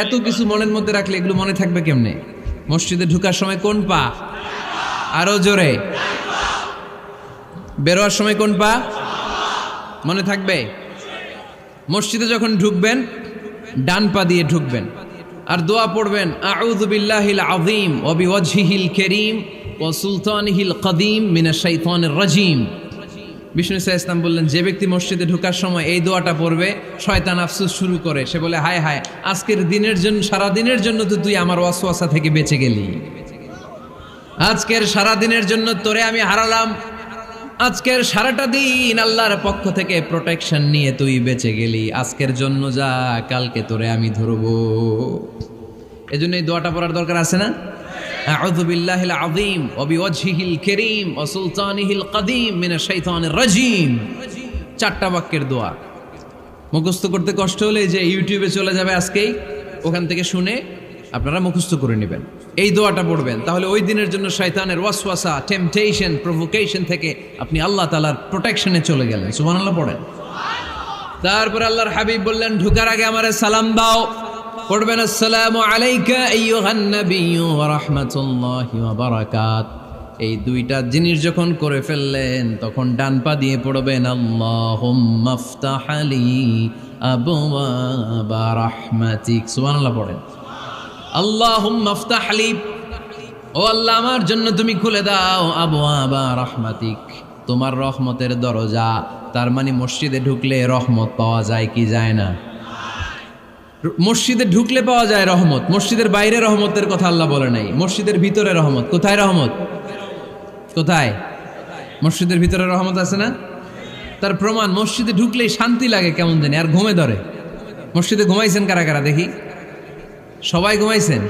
এত কিছু মনের মধ্যে রাখলে এগুলো মনে থাকবে কেমনে? মসজিদে ঢোকার সময় কোন পা? আরো জোরে। বেরোয়ার সময় কোন পা? মনে থাকবে? মসজিদে যখন ঢুকবেন ডান পা দিয়ে ঢুকবেন, আর দোয়া পড়বেন, আউযু বিল্লাহিল আযীম ওয়া বিওয়াজহিল কারীম ওয়া সুলতানিহিল কদীম মিনাশ শাইতানির রাজীম। বিষ্ণু সাল্লাল্লাহু আলাইহি ওয়াসাল্লাম বললেন, যে ব্যক্তি মসজিদে ঢোকার সময় এই দোয়াটা পড়বে, শয়তান আফসোস শুরু করে, সে বলে, হায় হায়, আজকের দিনের জন্য, সারা দিনের জন্য তো তুই আমার ওয়াসওয়াসা থেকে বেঁচে গেলি, আজকের সারা দিনের জন্য তোরে আমি হারালাম, আজকের সারাটা দিন আল্লাহর পক্ষ থেকে প্রোটেকশন নিয়ে তুই বেঁচে গেলি, আজকের জন্য যা, কালকে তোরে আমি ধরবো। এজন্য এই দোয়াটা পড়ার দরকার আছে না? আউযু বিল্লাহিল আযীম ওয়া বিওয়াজহিল কারীম ওয়া সুলতানিহিল কাদীম মিনাশ শাইতানির রাজীম। 4টা বাক্যের দোয়া। মুখস্থ করতে কষ্ট হলে যে ইউটিউবে চলে যাবে আজকেই, ওখান থেকে শুনে আপনারা মুখস্থ করে নেবেন, এই দোয়াটা পড়বেন। তাহলে ওই দিনের জন্য শয়তানের ওয়াসওয়াসা, টেম্পটেশন, প্রভোকেশন থেকে আপনি আল্লাহ তাআলার প্রোটেকশনে চলে গেলেন। সুবহানাল্লাহ পড়েন। তারপর আল্লাহর হাবিব বললেন, ঢোকার আগে আমারে সালাম দাও। পড়বেন, আসসালামু আলাইকা আইয়ুহান নাবিয়্যু ওয়া রাহমাতুল্লাহি ওয়া বারাকাত। এই 2টা জিনিস যখন করে ফেললেন, তখন ডান পা দিয়ে পড়বেন, আল্লাহুম্মা আফতাহ লি আবওয়াবা রাহমাতিক। সুবহানাল্লাহ পড়েন। আল্লাহুম্মা আফতাহ লি, ও আল্লাহ আমার জন্য তুমি খুলে দাও আবওয়াবা রাহমাতিক, তোমার রহমতের দরজা। তার মানে মসজিদে ঢুকলে রহমত পাওয়া যায় কি যায় না? মসজিদে ঢুকলে পাওয়া যায় রহমত। মসজিদের বাইরে রহমতের কথা আল্লাহ বলে নাই, মসজিদের ভিতরে রহমত। কোথায় রহমত? কোথায়? মসজিদের ভিতরে রহমত আছে না? তার প্রমাণ, মসজিদে ঢুকলেই শান্তি লাগে কেমন জানি, আর ঘুমে ধরে। মসজিদে ঘুমাইছেন কারা কারা দেখি? সবাই ঘুমাইছেন?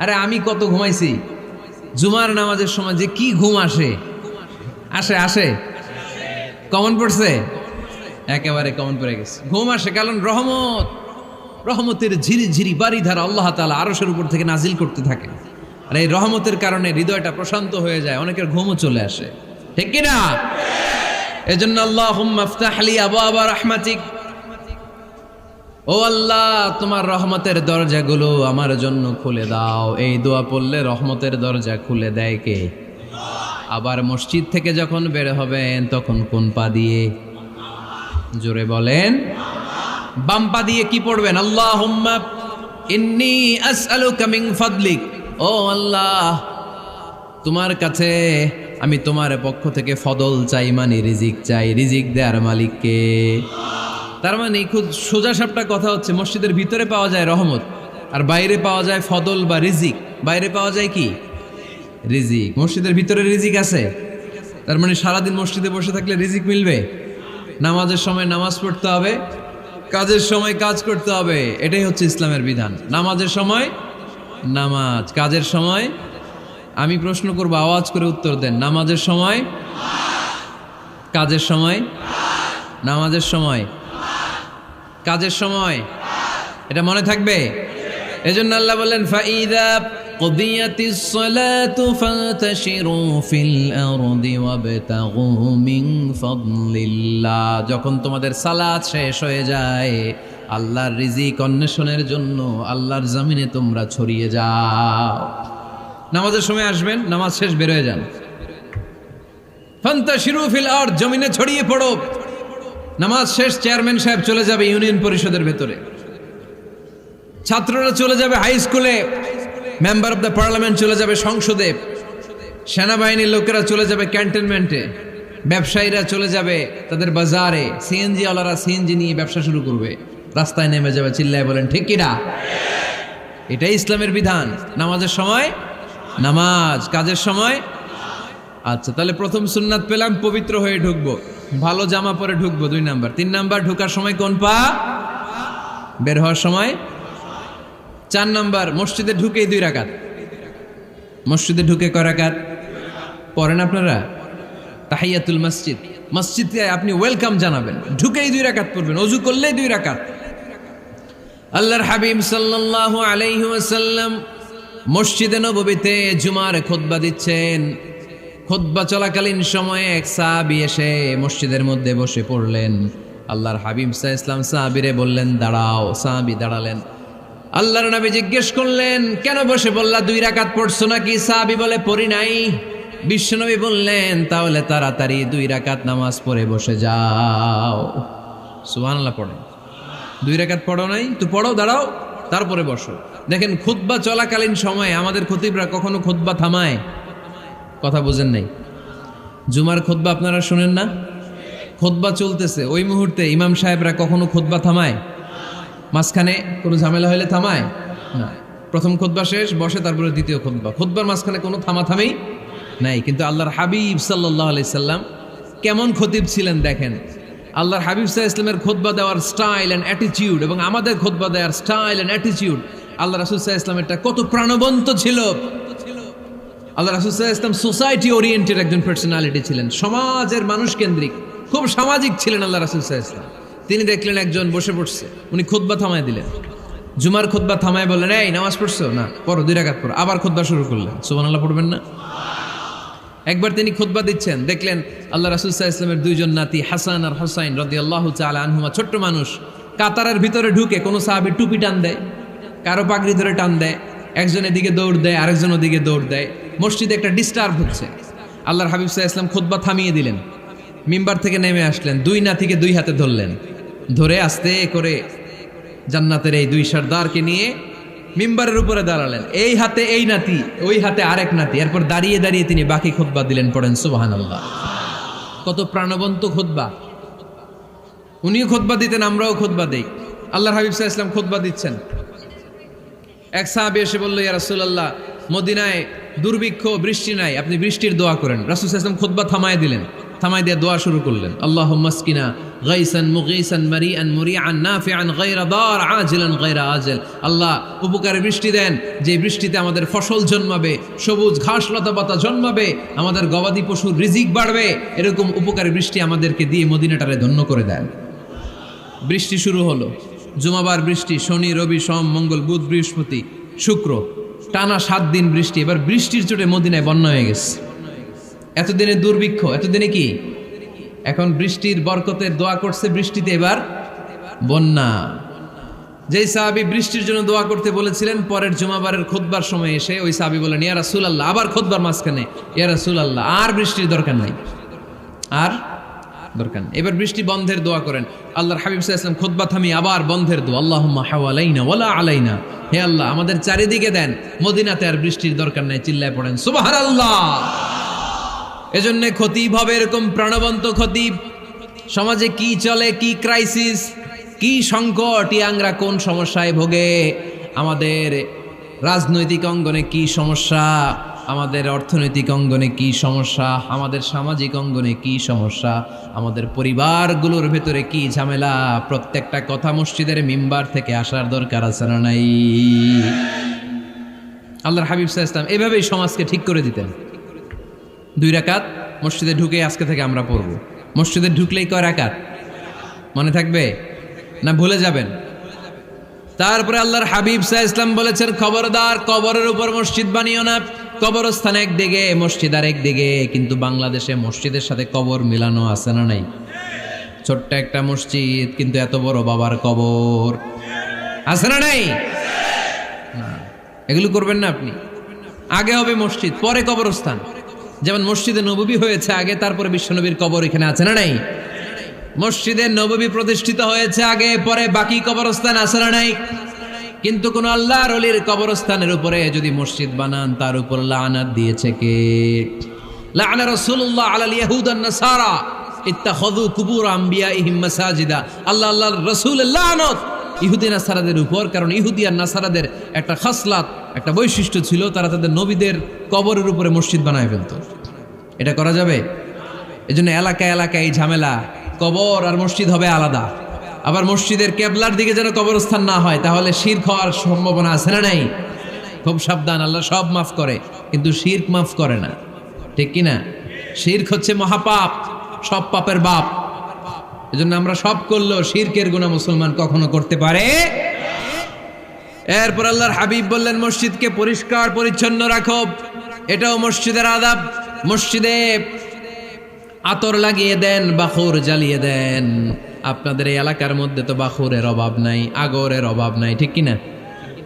আরে আমি কত ঘুমাইছি। জুমার নামাজের সময় যে কি ঘুম আসে, আসে আসে কমন পড়ছে, একেবারে কমন পড়ে গেছে। ঘুম আসে কারণ রহমতের ঝিরি ঝিরি বাড়ি ধারা আল্লাহ তাআলা আরশের উপর থেকে নাজিল করতে থাকে। আর এই রহমতের কারণে হৃদয়টা প্রশান্ত হয়ে যায়, অনেকের ঘুমও চলে আসে, ঠিক কি না? এজন্য আল্লাহুম্মা আফতাহ লি আবওয়াবা রাহমাতিক, ও আল্লাহ তোমার রহমতের দরজাগুলো আমার জন্য খুলে দাও। এই দোয়া পড়লে রহমতের দরজা খুলে দেয় কে? আবার মসজিদ থেকে যখন বের হবেন তখন কোন পা দিয়ে? জোরে বলেন। বাম পা দিয়ে কি পড়বেন? আল্লাহুম্মা ইন্নী আসআলুকা মিন ফাদলিক, ও আল্লাহ তোমার কাছে আমি তোমার পক্ষ থেকে ফদল চাই, মানে রিজিক চাই। রিজিক দেওয়ার মালিক কে? তার মানে খুব সোজা সাপটা কথা হচ্ছে, মসজিদের ভিতরে পাওয়া যায় রহমত, আর বাইরে পাওয়া যায় ফদল বা রিজিক। বাইরে পাওয়া যায় কি? রিজিক। মসজিদের ভিতরে রিজিক আছে। তার মানে সারাদিন মসজিদে বসে থাকলে রিজিক মিলবে? নামাজের সময় নামাজ পড়তে হবে, কাজের সময় কাজ করতে হবে। এটাই হচ্ছে ইসলামের বিধান। নামাজের সময় নামাজ, কাজের সময়। আমি প্রশ্ন করবো, আওয়াজ করে উত্তর দেন। নামাজের সময়, কাজের সময়, নামাজের সময়, কাজের সময়। এটা মনে থাকবে। এজন্য আল্লাহ বললেন, ফাইদা কুদিয়াতিস সালাতু ফান্তাশিরু ফিল আরদি ওয়াবতাগু মিন ফাদলিল্লাহ। যখন তোমাদের সালাত শেষ হয়ে যায়, আল্লাহর রিজিক অন্বেষণের জন্য আল্লাহর জমিনে তোমরা ছড়িয়ে যাও। নামাজের সময় আসবেন, নামাজ শেষ বের হয়ে যান। ফান্তাশিরু ফিল আরদ, জমিনে ছড়িয়ে পড়ো। নামাজ শেষ, চেয়ারম্যান সাহেব চলে যাবে ইউনিয়ন পরিষদের ভেতরে, ছাত্ররা চলে যাবে হাই স্কুলে, মেম্বার অফ দ্য পার্লামেন্ট চলে যাবে সংসদে, সেনাবাহিনীর লোকেরা চলে যাবে ক্যান্টনমেন্টে, ব্যবসায়ীরা চলে যাবে তাদের বাজারে, সিএনজি ওয়ালারা সিএনজি নিয়ে ব্যবসা শুরু করবে, রাস্তায় নেমে যাবে। চিল্লায় বলেন ঠিক কিনা? এটাই ইসলামের বিধান। নামাজের সময় নামাজ, কাজের সময়। আচ্ছা, তাহলে প্রথম সুন্নাত পেলাম, পবিত্র হয়ে ঢুকবো, ভালো জামা পরে ঢুকবো। 2 নাম্বার। 3 নাম্বার, ঢোকার সময় কোন পা? বের হওয়ার সময়। 4 নাম্বার, মসজিদে ঢুকেই 2 রাকাত। মসজিদে ঢুকে কয় রাকাত পড়েন আপনারা? তাহিয়াতুল মসজিদ। মসজিদে আপনি ওয়েলকাম জানাবেন, ঢুকেই 2 রাকাত পড়বেন, ওযু করলেই 2 রাকাত। আল্লাহর হাবিব সাল্লাল্লাহু আলাইহি ওয়াসাল্লাম মসজিদে নববীতে জুমার খুতবা দিচ্ছেন। খুতবা চলাকালীন সময়ে এক সাহাবী এসে মসজিদের মধ্যে বসে পড়লেন। আল্লাহর হাবিব সাল্লাল্লাহু আলাইহি ওয়াসাল্লাম সাহাবীরে বললেন, দাঁড়াও। সাহাবী দাঁড়ালেন। আল্লাহর নবী জিজ্ঞেস করলেন, কেন বসে বললা? 2 রাকাত পড়ছো নাকি? সাহাবী বলে, পড়ি নাই। বিশ্বনবী বললেন, তাহলে তাড়াতাড়ি 2 রাকাত নামাজ পড়ে বসে যাও। সুবহানাল্লাহ পড়ে। 2 রাকাত পড়ো নাই তো পড়ো, দাঁড়াও, তারপরে বসো। দেখেন, খুতবা চলাকালীন সময়ে আমাদের খতিবরা কখনো খুতবা থামায়? কথা বুঝেন নাই? জুমার খুতবা আপনারা শুনেন না? খুতবা চলতেছে, ওই মুহূর্তে ইমাম সাহেবরা কখনো খুতবা থামায়? মাঝখানে কোনো ঝামেলা হলে থামায় না। প্রথম খুতবা শেষ, বসে, তারপরে দ্বিতীয় খুতবা। খুতবার মাঝখানে কোনো থামাথামি নাই। কিন্তু আল্লাহর হাবিব সাল্লাল্লাহু আলাইহি সাল্লাম কেমন খতিব ছিলেন দেখেন। আল্লাহর হাবিব সাল্লাল্লাহু আলাইহি সাল্লামের খুতবা দেওয়ার স্টাইল অ্যান্ড অ্যাটিটিউড এবং আমাদের খুতবা দেওয়ার স্টাইল অ্যান্ড অ্যাটিটিউড আল্লাহ রাসূল সাল্লাল্লাহু আলাইহি ওয়াসাল্লামেরটা কত প্রাণবন্ত ছিল। আল্লাহ রাসূল সাল্লাল্লাহু আলাইহি ওয়াসাল্লাম সোসাইটি ওরিয়েন্টেড একজন পার্সোনালিটি ছিলেন, সমাজের মানুষ কেন্দ্রিক, খুব সামাজিক ছিলেন আল্লাহ রাসূল সাল্লাল্লাহু আলাইহি ওয়াসাল্লাম। তিনি দেখলেন একজন বসে পড়ছে, উনি খুতবা থামায় দিলেন, জুমার খুতবা থামায় বললেন, এই নামাজ পড়ছো না, পড়ো 2 রাকাত পড়ো। আবার খুতবা শুরু করলেন, সুবহানাল্লাহ পড়বেন না? একবার তিনি খুতবা দিচ্ছেন, দেখলেন আল্লাহ রাসূল সাল্লাল্লাহু আলাইহি ওয়াসাল্লামের 2 জন নাতি হাসান আর হুসাইন রাদিয়াল্লাহু তাআলা আনহুমা, ছোট্ট মানুষ, কাতারের ভিতরে ঢুকে কোন সাহাবী টুপি টান দেয়, কারো পাগড়ি ধরে টান দেয়, একজন এদিকে দৌড় দেয়, আরেকজন ওদিকে দৌড় দেয়, মসজিদে একটা ডিস্টার্ব হচ্ছে। আল্লাহর হাবিব সাল্লাল্লাহু আলাইহি ওয়াসাল্লাম খুতবা থামিয়ে দিলেন, মিম্বার থেকে নেমে আসলেন, 2 নাতিকে 2 হাতে ধরলেন, ধরে আস্তে করে জান্নাতের এই 2 সর্দারকে নিয়ে মিম্বারের উপরে দাঁড়ালেন, এই হাতে এই নাতি, ওই হাতে আরেক নাতি। এরপর দাঁড়িয়ে দাঁড়িয়ে তিনি বাকি খুতবা দিলেন, পড়েন সুবহানাল্লাহ। কত প্রাণবন্ত খুতবা! উনিও খুতবা দিতেন, আমরাও খুতবা দেই। আল্লাহর হাবিব সাল্লাল্লাহু আলাইহি ওয়াসাল্লাম খুতবা দিচ্ছেন, এক সাহাবী এসে বলল, ইয়া রাসূলুল্লাহ, মদিনায় দুর্ভিক্ষ, বৃষ্টি নাই, আপনি বৃষ্টির দোয়া করেন। রাসূল সাল্লাল্লাহু আলাইহি ওয়াসাল্লাম খুতবা থামায় দিলেন, থামায় দিয়ে দোয়া শুরু করলেন, আল্লাহুম্মা আসকিনা গাইসান মুগীসান মারিআন মুরিআন নাফিআন গায়রা দার আজিলান গায়রা আজল। আল্লাহ উপকারে বৃষ্টি দেন, যে বৃষ্টিতে আমাদের ফসল জন্মাবে, সবুজ ঘাস লতা পাতা জন্মাবে, আমাদের গবাদি পশুর রিজিক বাড়বে, এরকম উপকারী বৃষ্টি আমাদেরকে দিয়ে মদিনাটারে ধন্য করে দেন। বৃষ্টি শুরু হলো, জুমাবার বৃষ্টি, শনি রবি সোম মঙ্গল বুধ বৃহস্পতি শুক্র, টানা 7 দিন বৃষ্টি। এবার বৃষ্টির চোটে মদিনায় বন্যা হয়ে গেছে। এতদিনে দুর্ভিক্ষ, এতদিনে কি, এখন বৃষ্টির বরকতের দোয়া করছে, বৃষ্টিতে এবার বন্যা। যেই সাহাবী বৃষ্টির জন্য দোয়া করতে বলেছিলেন, পরের জুমাবারের খুতবার সময় এসে ওই সাহাবী বলেন, ইয়া রাসূলুল্লাহ, আবার খুতবার মাঝখানে, ইয়া রাসূলুল্লাহ, আর বৃষ্টির দরকার নাই, আর দরকার নেই, এবার বৃষ্টি বন্ধের দোয়া করেন। আল্লাহর হাবিব সাল্লাল্লাহু আলাইহি ওয়াসাল্লাম খুতবা থামিয়ে আবার বন্ধের দোয়া, আল্লাহুম্মা হাওয়ালাইনা ওয়ালা আলাইনা, হে আল্লাহ আমাদের চারিদিকে দেন, মদিনাতে আর বৃষ্টির দরকার নাই, চিল্লায় পড়েন সুবহানাল্লাহ। এজন্য খতিব হবে এরকম প্রাণবন্ত খতিব। সমাজে কি চলে, কি ক্রাইসিস, কি সংকট, ইয়াংরা কোন সমস্যায় ভোগে, আমাদের রাজনৈতিক অঙ্গনে কি সমস্যা, আমাদের অর্থনৈতিক অঙ্গনে কি সমস্যা, আমাদের সামাজিক অঙ্গনে কি সমস্যা, আমাদের পরিবারগুলোর ভেতরে কি ঝামেলা, প্রত্যেকটা কথা মসজিদের মিম্বার থেকে আসার দরকার আছে না নাই? আল্লাহর হাবিব সাল্লাল্লাহু আলাইহি ওয়াসাল্লাম এভাবেই সমাজকে ঠিক করে দিতেন। 2 রাকাত মসজিদে ঢুকে আজকে থেকে আমরা পড়ব। মসজিদে ঢুকলেই কয় রাকাত মনে থাকবে না ভুলে যাবেন? তারপরে আল্লাহর হাবিব সাল্লাল্লাহু আলাইহি ওয়াসাল্লাম বলেছেন, খবরদার কবরের উপর মসজিদ বানিও না। কবরস্থান একদিকে, মসজিদ আর একদিকে, কিন্তু বাংলাদেশে মসজিদের সাথে কবর মিলানো আছে না নাই? ছোট্ট একটা মসজিদ, কিন্তু এত বড় বাবার কবর আছে না নাই? এগুলো করবেন না আপনি। আগে হবে মসজিদ, পরে কবরস্থান। যেমন মসজিদে নববী হয়েছে আগে, তারপরে বিশ্বনবীর কবর এখানে আছে না নাই? মসজিদে নববী প্রতিষ্ঠিত হয়েছে আগে, পরে বাকি কবরস্থান আছে না নাই? কিন্তু কোন আল্লাহর ওলির কবরস্থানের উপরে যদি মসজিদ বানান, তার উপর লানাত দিয়েছে কে? লাআনা রাসূলুল্লাহ আলাল ইয়াহুদ ওয়ান নাসারা ইত্তাখাযু কুবুর আমবিয়াইহিম মাসাজিদা। আল্লাহর রাসূলের লানত ইহুদি নাসারাদের উপর, কারণ ইহুদি আর নাসারাদের একটা খাসলাত, একটা বৈশিষ্ট্য ছিল, তারা তাদের নবীদের কবরের উপরে মসজিদ বানায় ফেলত। এটা করা যাবে? এজন্য এলাকায় এলাকায় এই ঝামেলা, কবর আর মসজিদ হবে আলাদা। আবার মসজিদের কেবলার দিকে যেন কবরস্থান না হয়, তাহলে শিরক হওয়ার সম্ভাবনা আছে না নাই? খুব সাবধান, আল্লাহ সব মাফ করে কিন্তু শিরক মাফ করে না, ঠিক কি না? শিরক হচ্ছে মহাপাপ, সব পাপের বাপ। এজন্য আমরা সব করলেও শিরকের গুনাহ মুসলমান কখনো করতে পারে। এরপর আল্লাহর হাবিব বললেন, মসজিদকে পরিষ্কার পরিচ্ছন্ন রাখো, এটাও মসজিদের আদাব। মসজিদে আতর লাগিয়ে দেন, বাখুর জ্বালিয়ে দেন। আপনাদের এই এলাকার মধ্যে তো বাখুরের অভাব নাই, আগরের অভাব নাই, ঠিক কিনা?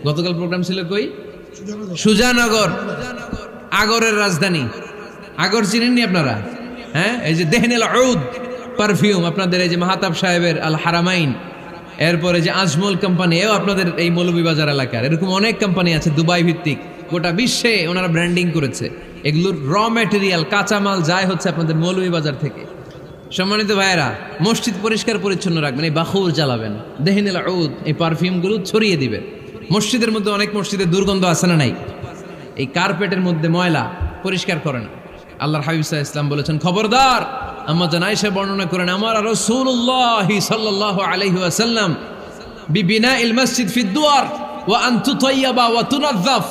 গতকাল প্রোগ্রাম ছিল কই? সুজানগর, আগরের রাজধানী। আগর চিনেননি আপনারা? হ্যাঁ, এই যে দেহনেল উদ পারফিউম, আপনাদের এই যে মাহাতাব সাহেবের আল হারামাইন, এরপরে যে আজমল কোম্পানি, এও আপনাদের এই মৌলভীবাজার এলাকার। এরকম অনেক কোম্পানি আছে দুবাই ভিত্তিক, গোটা বিশ্বে ওনারা ব্র্যান্ডিং করেছে। এগুলোর র ম্যাটেরিয়াল, কাঁচামাল যায় হচ্ছে আপনাদের মৌলভীবাজার থেকে। সম্মানিত ভাইয়েরা, মসজিদ পরিষ্কার পরিচ্ছন্ন রাখবেন, এই বাখুর জ্বালাবেন, দেহনেল উদ, এই পারফিউমগুলো ছড়িয়ে দিবেন। মসজিদের মধ্যে অনেক মসজিদে দুর্গন্ধ আছে না নাই? এই কার্পেটের মধ্যে ময়লা, পরিষ্কার করে না। আল্লাহর হাবিব সাল্লাল্লাহু আলাইহি ওয়াসাল্লাম বলেছেন, খবরদার। আম্মা জান আয়েশা বর্ণনা করেন, আমার রাসূলুল্লাহ সাল্লাল্লাহু আলাইহি ওয়াসাল্লাম বিবিনাইল মসজিদ ফি দুয়ার, ওয়া আন তুতাইয়াবা ওয়া তুনাজ্জাফ,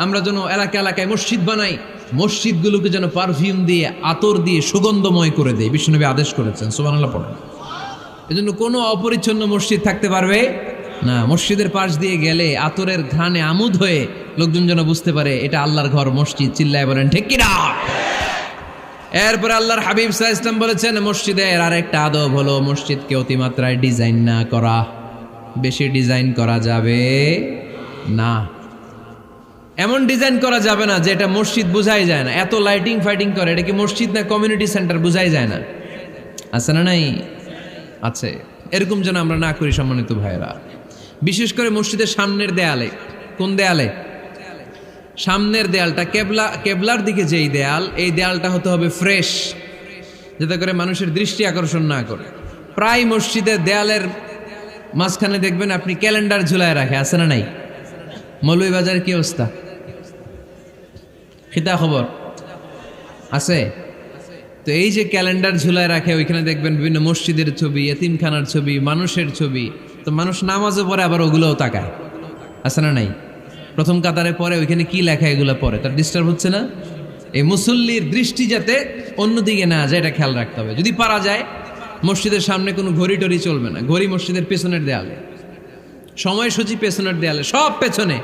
আমরা যেন এলাকা এলাকায় মসজিদ বানাই, মসজিদগুলোকে যেন পারফিউম দিয়ে আতর দিয়ে সুগন্ধময় করে দেয়, বিশ্বনবী আদেশ করেছেন। সুবহানাল্লাহ পড়েন। এজন্য কোনো অপরিচ্ছন্ন মসজিদ থাকতে পারবে না। মসজিদের পাশ দিয়ে গেলে আতরের ঘ্রাণে আমোদ হয়ে লোকজন যেন বুঝতে পারে এটা আল্লাহর ঘর, মসজিদ। চিল্লায় বলেন ঠিক কিনা? এরপরে আল্লাহর হাবিব সাল্লাল্লাহু আলাইহি ওয়াসাল্লাম বলেছেন মসজিদের আরেকটা আদব হলো মসজিদকে অতিমাত্রায় ডিজাইন না করা। বেশি ডিজাইন করা যাবে না। এমন ডিজাইন করা যাবে না যে এটা মসজিদ বোঝাই যায় না। এত লাইটিং ফাইটিং করে, এটা কি মসজিদ না কমিউনিটি সেন্টার বোঝাই যায় না। আছে না? নাই আছে। এরকম যেন আমরা না করি সম্মানিত ভাইয়েরা। বিশেষ করে মসজিদের সামনের দেয়ালে। কোন দেয়ালে? সামনের দেয়ালটা কেবলার দিকে যেই দেয়াল, এই দেয়ালটা হতে হবে ফ্রেশ, যাতে করে মানুষের দৃষ্টি আকর্ষণ না করে। প্রায় মসজিদের দেয়ালের মাঝখানে দেখবেন আপনি ক্যালেন্ডার ঝুলায় রাখে। আছে না নাই? মৌলভীবাজারের কি অবস্থা? খিতা খবর আছে? তো এই যে ক্যালেন্ডার ঝুলায় রাখে, ওইখানে দেখবেন বিভিন্ন মসজিদের ছবি, এতিমখানার ছবি, মানুষের ছবি। তো মানুষ নামাজও পড়ে, আবার ওগুলোও তাকায়। আছে না নাই? প্রথম কাতারে পরে ওইখানে কি লেখা, এগুলো পরে তার ডিস্টার্ব হচ্ছে না? এই মুসল্লির দৃষ্টি যাতে অন্যদিকে না যায়, এটা খেয়াল রাখতে হবে। যদি পারা যায় মসজিদের সামনে কোনো ঘড়ি টড়ি চলবে না। ঘড়ি মসজিদের পেছনের দেয়ালে, সময়সূচি পেছনের দেয়ালে, সব পেছনে।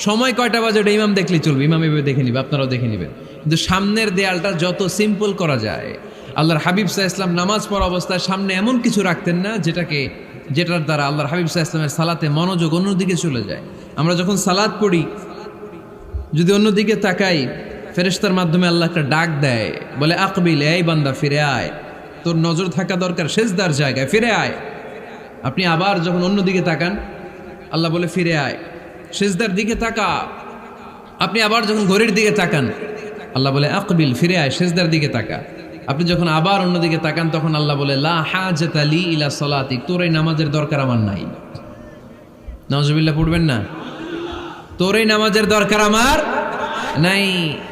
সময় কয়টা বাজে ওটা ইমাম দেখলেই চলবে, ইমাম এভাবে দেখে নিবে, আপনারাও দেখে নেবেন। কিন্তু সামনের দেয়ালটা যত সিম্পল করা যায়। আল্লাহর হাবিব সাল্লাল্লাহু আলাইহি ওয়াসাল্লাম নামাজ পড়া অবস্থায় সামনে এমন কিছু রাখতেন না যেটার দ্বারা আল্লাহর হাবিব সাল্লাল্লাহু আলাইহি ওয়াসাল্লামের সালাতে মনোযোগ অন্যদিকে চলে যায়। আমরা যখন সালাত পড়ি, যদি অন্যদিকে তাকাই, ফেরেশতার মাধ্যমে আল্লাহ একটা ডাক দেয়, বলে আকবিল, এই বান্দা ফিরে আয়, তোর নজর থাকা দরকার সেজদার জায়গায়, ফিরে আয়। আপনি আবার যখন অন্যদিকে তাকান, আল্লাহ বলে ফিরে আয়, সেজদার দিকে তাকা। আপনি আবার যখন ঘড়ির দিকে তাকান, আল্লাহ বলে আকবিল, ফিরে আয়, সেজদার দিকে তাকা। আপনি যখন আবার অন্যদিকে তাকান, তখন আল্লাহ বলে লা হাজাতা লি ইলা সালাতিক, তোর এই নামাজের দরকার আমার নাই। নাউজুবিল্লাহ পড়বেন না? তোর এই নামাজের দরকার আমার নাই।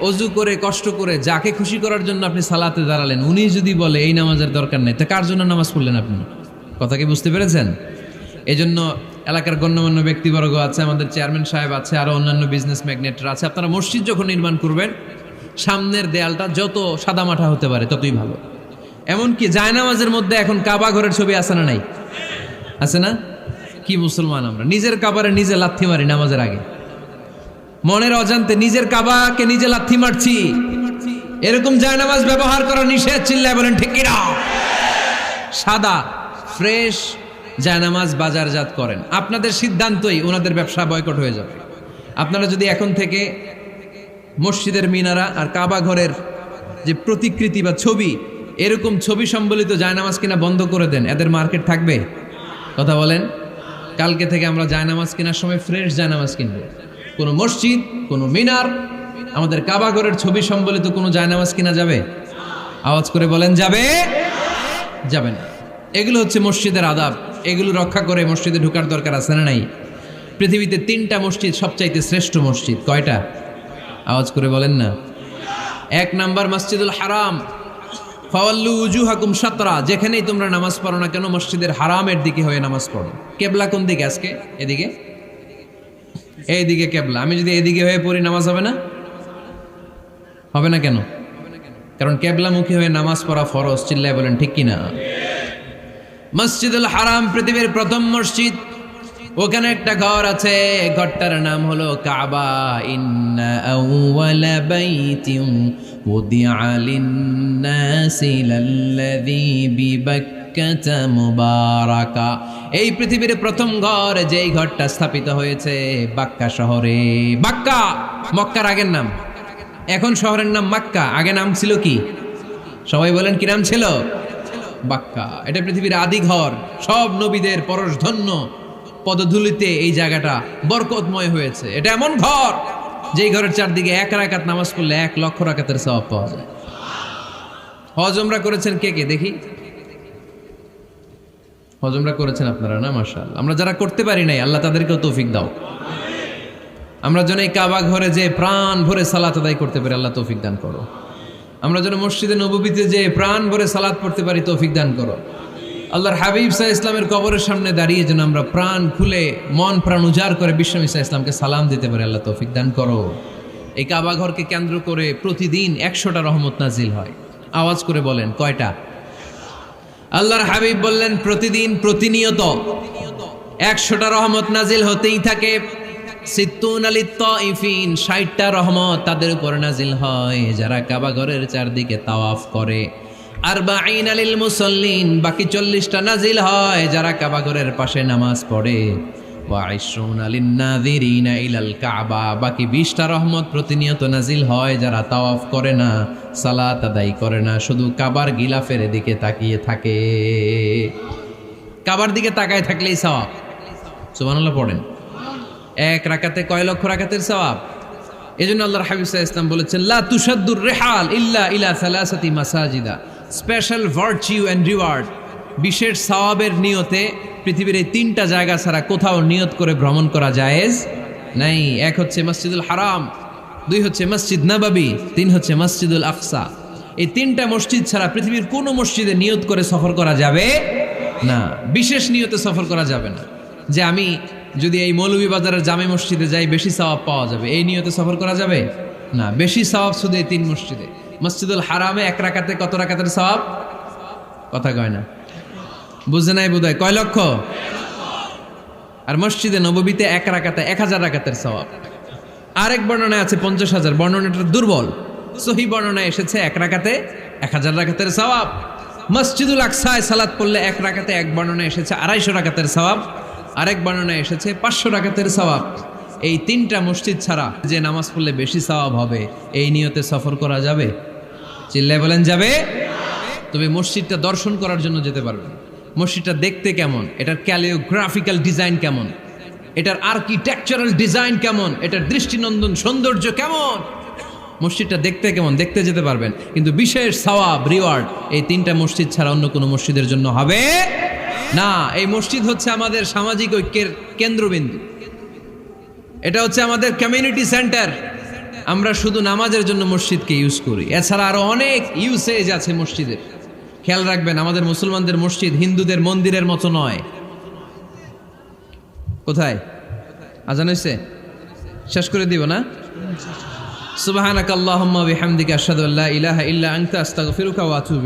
অজু করে কষ্ট করে যাকে খুশি করার জন্য আপনি সালাতে দাঁড়ালেন, উনি যদি বলে এই নামাজের দরকার নেই, তা কার জন্য নামাজ পড়লেন আপনি? কথা কি বুঝতে পেরেছেন? এই জন্য এলাকার গণ্যমান্য ব্যক্তিবর্গ আছে, আমাদের চেয়ারম্যান সাহেব আছে, আরো অন্যান্য বিজনেস ম্যাগনেটরা আছে। আপনারা মসজিদ যখন নির্মাণ করবেন, সামনের দেয়ালটা যত সাদামাটা হতে পারে ততই ভালো। এমনকি জায়নামাজের মধ্যে এখন কাবা ঘরের ছবি আছে না নাই? আছে না? কি মুসলমান আমরা! নিজের কাবারে নিজে লাথি মারি নামাজের আগে, মনের অজান্তে নিজের কাবাকে নিজে লাথি মারছি। এরকম জায়নামাজ ব্যবহার করা নিষেধ। চিল্লায় বলেন ঠিক কিনা? সাদা ফ্রেশ জায়নামাজ বাজারজাত করেন, আপনাদের সিদ্ধান্তই ওনাদের ব্যবসা বয়কট হয়ে যাবে। আপনারা যদি এখন থেকে মসজিদের মিনারা আর কাবা ঘরের যে প্রতিকৃতি বা ছবি, এরকম ছবি সম্বলিত জায়নামাজ কিনা বন্ধ করে দেন, এদের মার্কেট থাকবে? কথা বলেন। কালকে থেকে আমরা জায়নামাজ কেনার সময় ফ্রেশ জায়নামাজ কিনবো। কোনো মসজিদ, কোনো মিনার, আমাদের কাবা ঘরের ছবি সম্বলিত কোনো জায়নামাজ কিনা যাবে? আওয়াজ করে বলেন, যাবে? যাবে না। এগুলো হচ্ছে মসজিদের আদাব। এগুলো রক্ষা করে মসজিদে ঢোকার দরকার আছে না নাই? পৃথিবীতে 3টা মসজিদ সবচাইতে শ্রেষ্ঠ মসজিদ। কয়টা? আওয়াজ করে বলেন না। 1 নাম্বার মসজিদুল হারাম, ফাওয়াল্লু উজুহাকুম শাতরা। যেখানেই তোমরা নামাজ পড়ো না কেন, মসজিদের হারামের দিকে হয়ে নামাজ পড়ো। কেবলা কোন দিকে আজকে? এদিকে, এইদিকে কেবলা। আমি যদি এদিকে হয়ে পড়ি, নামাজ হবে না? হবে না কেন? কারণ কেবলামুখী হয়ে নামাজ পড়া ফরজ। চিল্লায় বলেন ঠিক কিনা? মসজিদুল হারাম পৃথিবীর প্রথম মসজিদ। ওখানে একটা ঘর আছে, ঘরটার নাম হলো কাবা। ইন্না আউওয়ালা বাইতিন উদিআ লিন-নাসি লাল্লাযী বিবাক্কাতা মুবারাকা। এই পৃথিবীর প্রথম ঘর, যেই ঘরটা স্থাপিত হয়েছে বাক্কা শহরে। বাক্কা মক্কার আগের নাম, এখন শহরের নাম মক্কা। আগে নাম ছিল কি? সবাই বলেন, কি নাম ছিল? বাক্কা। এটা পৃথিবীর আদি ঘর। সব নবীদের পরশধন্য পদধূলিতে এই জায়গাটা বরকতময় হয়েছে। এটা এমন ঘর, যেই ঘরের চারদিকে 1 রাকাত নামাজ পড়লে 1 লক্ষ রাকাতের সওয়াব পাওয়া যায়। হজ উমরা করেছেন কে কে দেখি? হজ উমরা করেছেন আপনারা না? মাশাআল্লাহ। আমরা যারা করতে পারি নাই, আল্লাহ তাদেরকেও তৌফিক দাও। আমরা যেন এই কাবা ঘরে যে প্রাণ ভরে সালাত আদায় করতে পারি, আল্লাহ তৌফিক দান করো। আমরা যেন মসজিদে নববীতে যে প্রাণ ভরে সালাত পড়তে পারি, তৌফিক দান করো। আল্লাহর হাবিব সাল্লাল্লাহু আলাইহি ইসলামের কবরের সামনে দাঁড়িয়ে যেন আমরা প্রাণ খুলে মন প্রাণ উজাড় করে বিশ্বনবী সাল্লাল্লাহু আলাইহি ইসলামকে সালাম দিতে পারি। আল্লাহ তৌফিক দান করো। এই কাবা ঘরকে কেন্দ্র করে প্রতিদিন 100টা রহমত নাজিল হয়। আওয়াজ করে বলেন কয়টা? আল্লাহর হাবিব বললেন প্রতিদিন প্রতিনিয়ত 100টা রহমত নাজিল হতেই থাকে। সিত্তুন আলিত তাইফিন, 60টা রহমত তাদের উপর নাজিল হয় যারা কাবা ঘরের চারদিকে তাওয়াফ করে। আরবাঈন আলিল মুসাল্লিন, বাকি 40টা নাজিল হয় যারা কাবা ঘরের পাশে নামাজ পড়ে। ওয়া 20 আলিন নাযিরিনা ইলাল কাবা, বাকি 20টা রহমত প্রতিনিয়ত নাজিল হয় যারা তাওয়াফ করে না, সালাত আদায় করে না, শুধু কাবার গিলাফের দিকে তাকিয়ে থাকে। কাবার দিকে তাকায় থাকলেই সওয়াব। সুবহানাল্লাহ পড়েন। এক রাকাতে কয় লক্ষ রাকাতের সওয়াব। এজন্য আল্লাহর হাবিব সাল্লাল্লাহু আলাইহি ওয়াসাল্লাম বলেছেন লা তুশাদ্দুর রিহাল ইল্লা ইলা সালাসাতি মাসাজিদা, স্পেশাল ভার্চু এন্ড রিওয়ার্ড, বিশেষ সওয়াবের নিয়তে পৃথিবীর এই 3টা জায়গা ছাড়া কোথাও নিয়ত করে ভ্রমণ করা জায়েজ নাই। এক হচ্ছে মসজিদুল হারাম, 2 হচ্ছে মসজিদ নববী, 3 হচ্ছে মসজিদুল আকসা। এই 3টা মসজিদ ছাড়া পৃথিবীর কোনো মসজিদে নিয়ত করে সফর করা যাবে না। বিশেষ নিয়তে সফর করা যাবে না যে আমি যদি এই মৌলভীবাজারের জামে মসজিদে যাই বেশি সওয়াব পাওয়া যাবে, এই নিয়তে সফর করা যাবে না। বেশি সওয়াব শুধু এই 3 মসজিদে। মসজিদুল হারামে 1 রাকাতে কত রাকাতের সওয়াব? কথা কয় না, বুঝে নাই বোধহয়। কয় লক্ষ? আর মসজিদে নববীতে 1 রাকাতে 1000 রাকাতের সওয়াব। আরেক বর্ণনায় আছে 50,000, বর্ণনাটা দুর্বল। সহিহ বর্ণনায় এসেছে 1 রাকাতে 1000 রাকাতের সওয়াব। মসজিদুল আকসায় সালাত পড়লে 1 রাকাতে, এক বর্ণনায় এসেছে 250 রাকাতের সওয়াব, আরেক বর্ণনায় এসেছে 500 রাকাতের সওয়াব। এই 3টা মসজিদ ছাড়া যে নামাজ পড়লে বেশি সওয়াব হবে, এই নিয়তে সফর করা যাবে? চিল্লায় বলেন যাবে। তবে মসজিদটা দর্শন করার জন্য যেতে পারবেন। মসজিদটা দেখতে কেমন, এটার ক্যালিওগ্রাফিক্যাল ডিজাইন কেমন, এটার আর্কিটেকচারাল ডিজাইন কেমন, এটার দৃষ্টিনন্দন সৌন্দর্য কেমন, মসজিদটা দেখতে কেমন, দেখতে যেতে পারবেন। কিন্তু বিশেষ সওয়াব রিওয়ার্ড এই 3টা মসজিদ ছাড়া অন্য কোনো মসজিদের জন্য হবে না। এই মসজিদ হচ্ছে আমাদের সামাজিক ঐক্যের কেন্দ্রবিন্দু, এটা হচ্ছে আমাদের কমিউনিটি সেন্টার। আমরা শুধু নামাজের জন্য মসজিদকে ইউজ করি, এছাড়া আরো অনেক ইউসেজ আছে মসজিদের। খেয়াল রাখবেন, আমাদের মুসলমানদের মসজিদ হিন্দুদের মন্দিরের মতো নয়। কোথায় আজান হয়েছে? শেষ করে দিব না? সুবহানাকাল্লাহুম্মা ওয়া বিহামদিকা আশহাদু আল্লা ইলাহা ইল্লা আনতা আস্তাগফিরুকা ওয়া আতুবু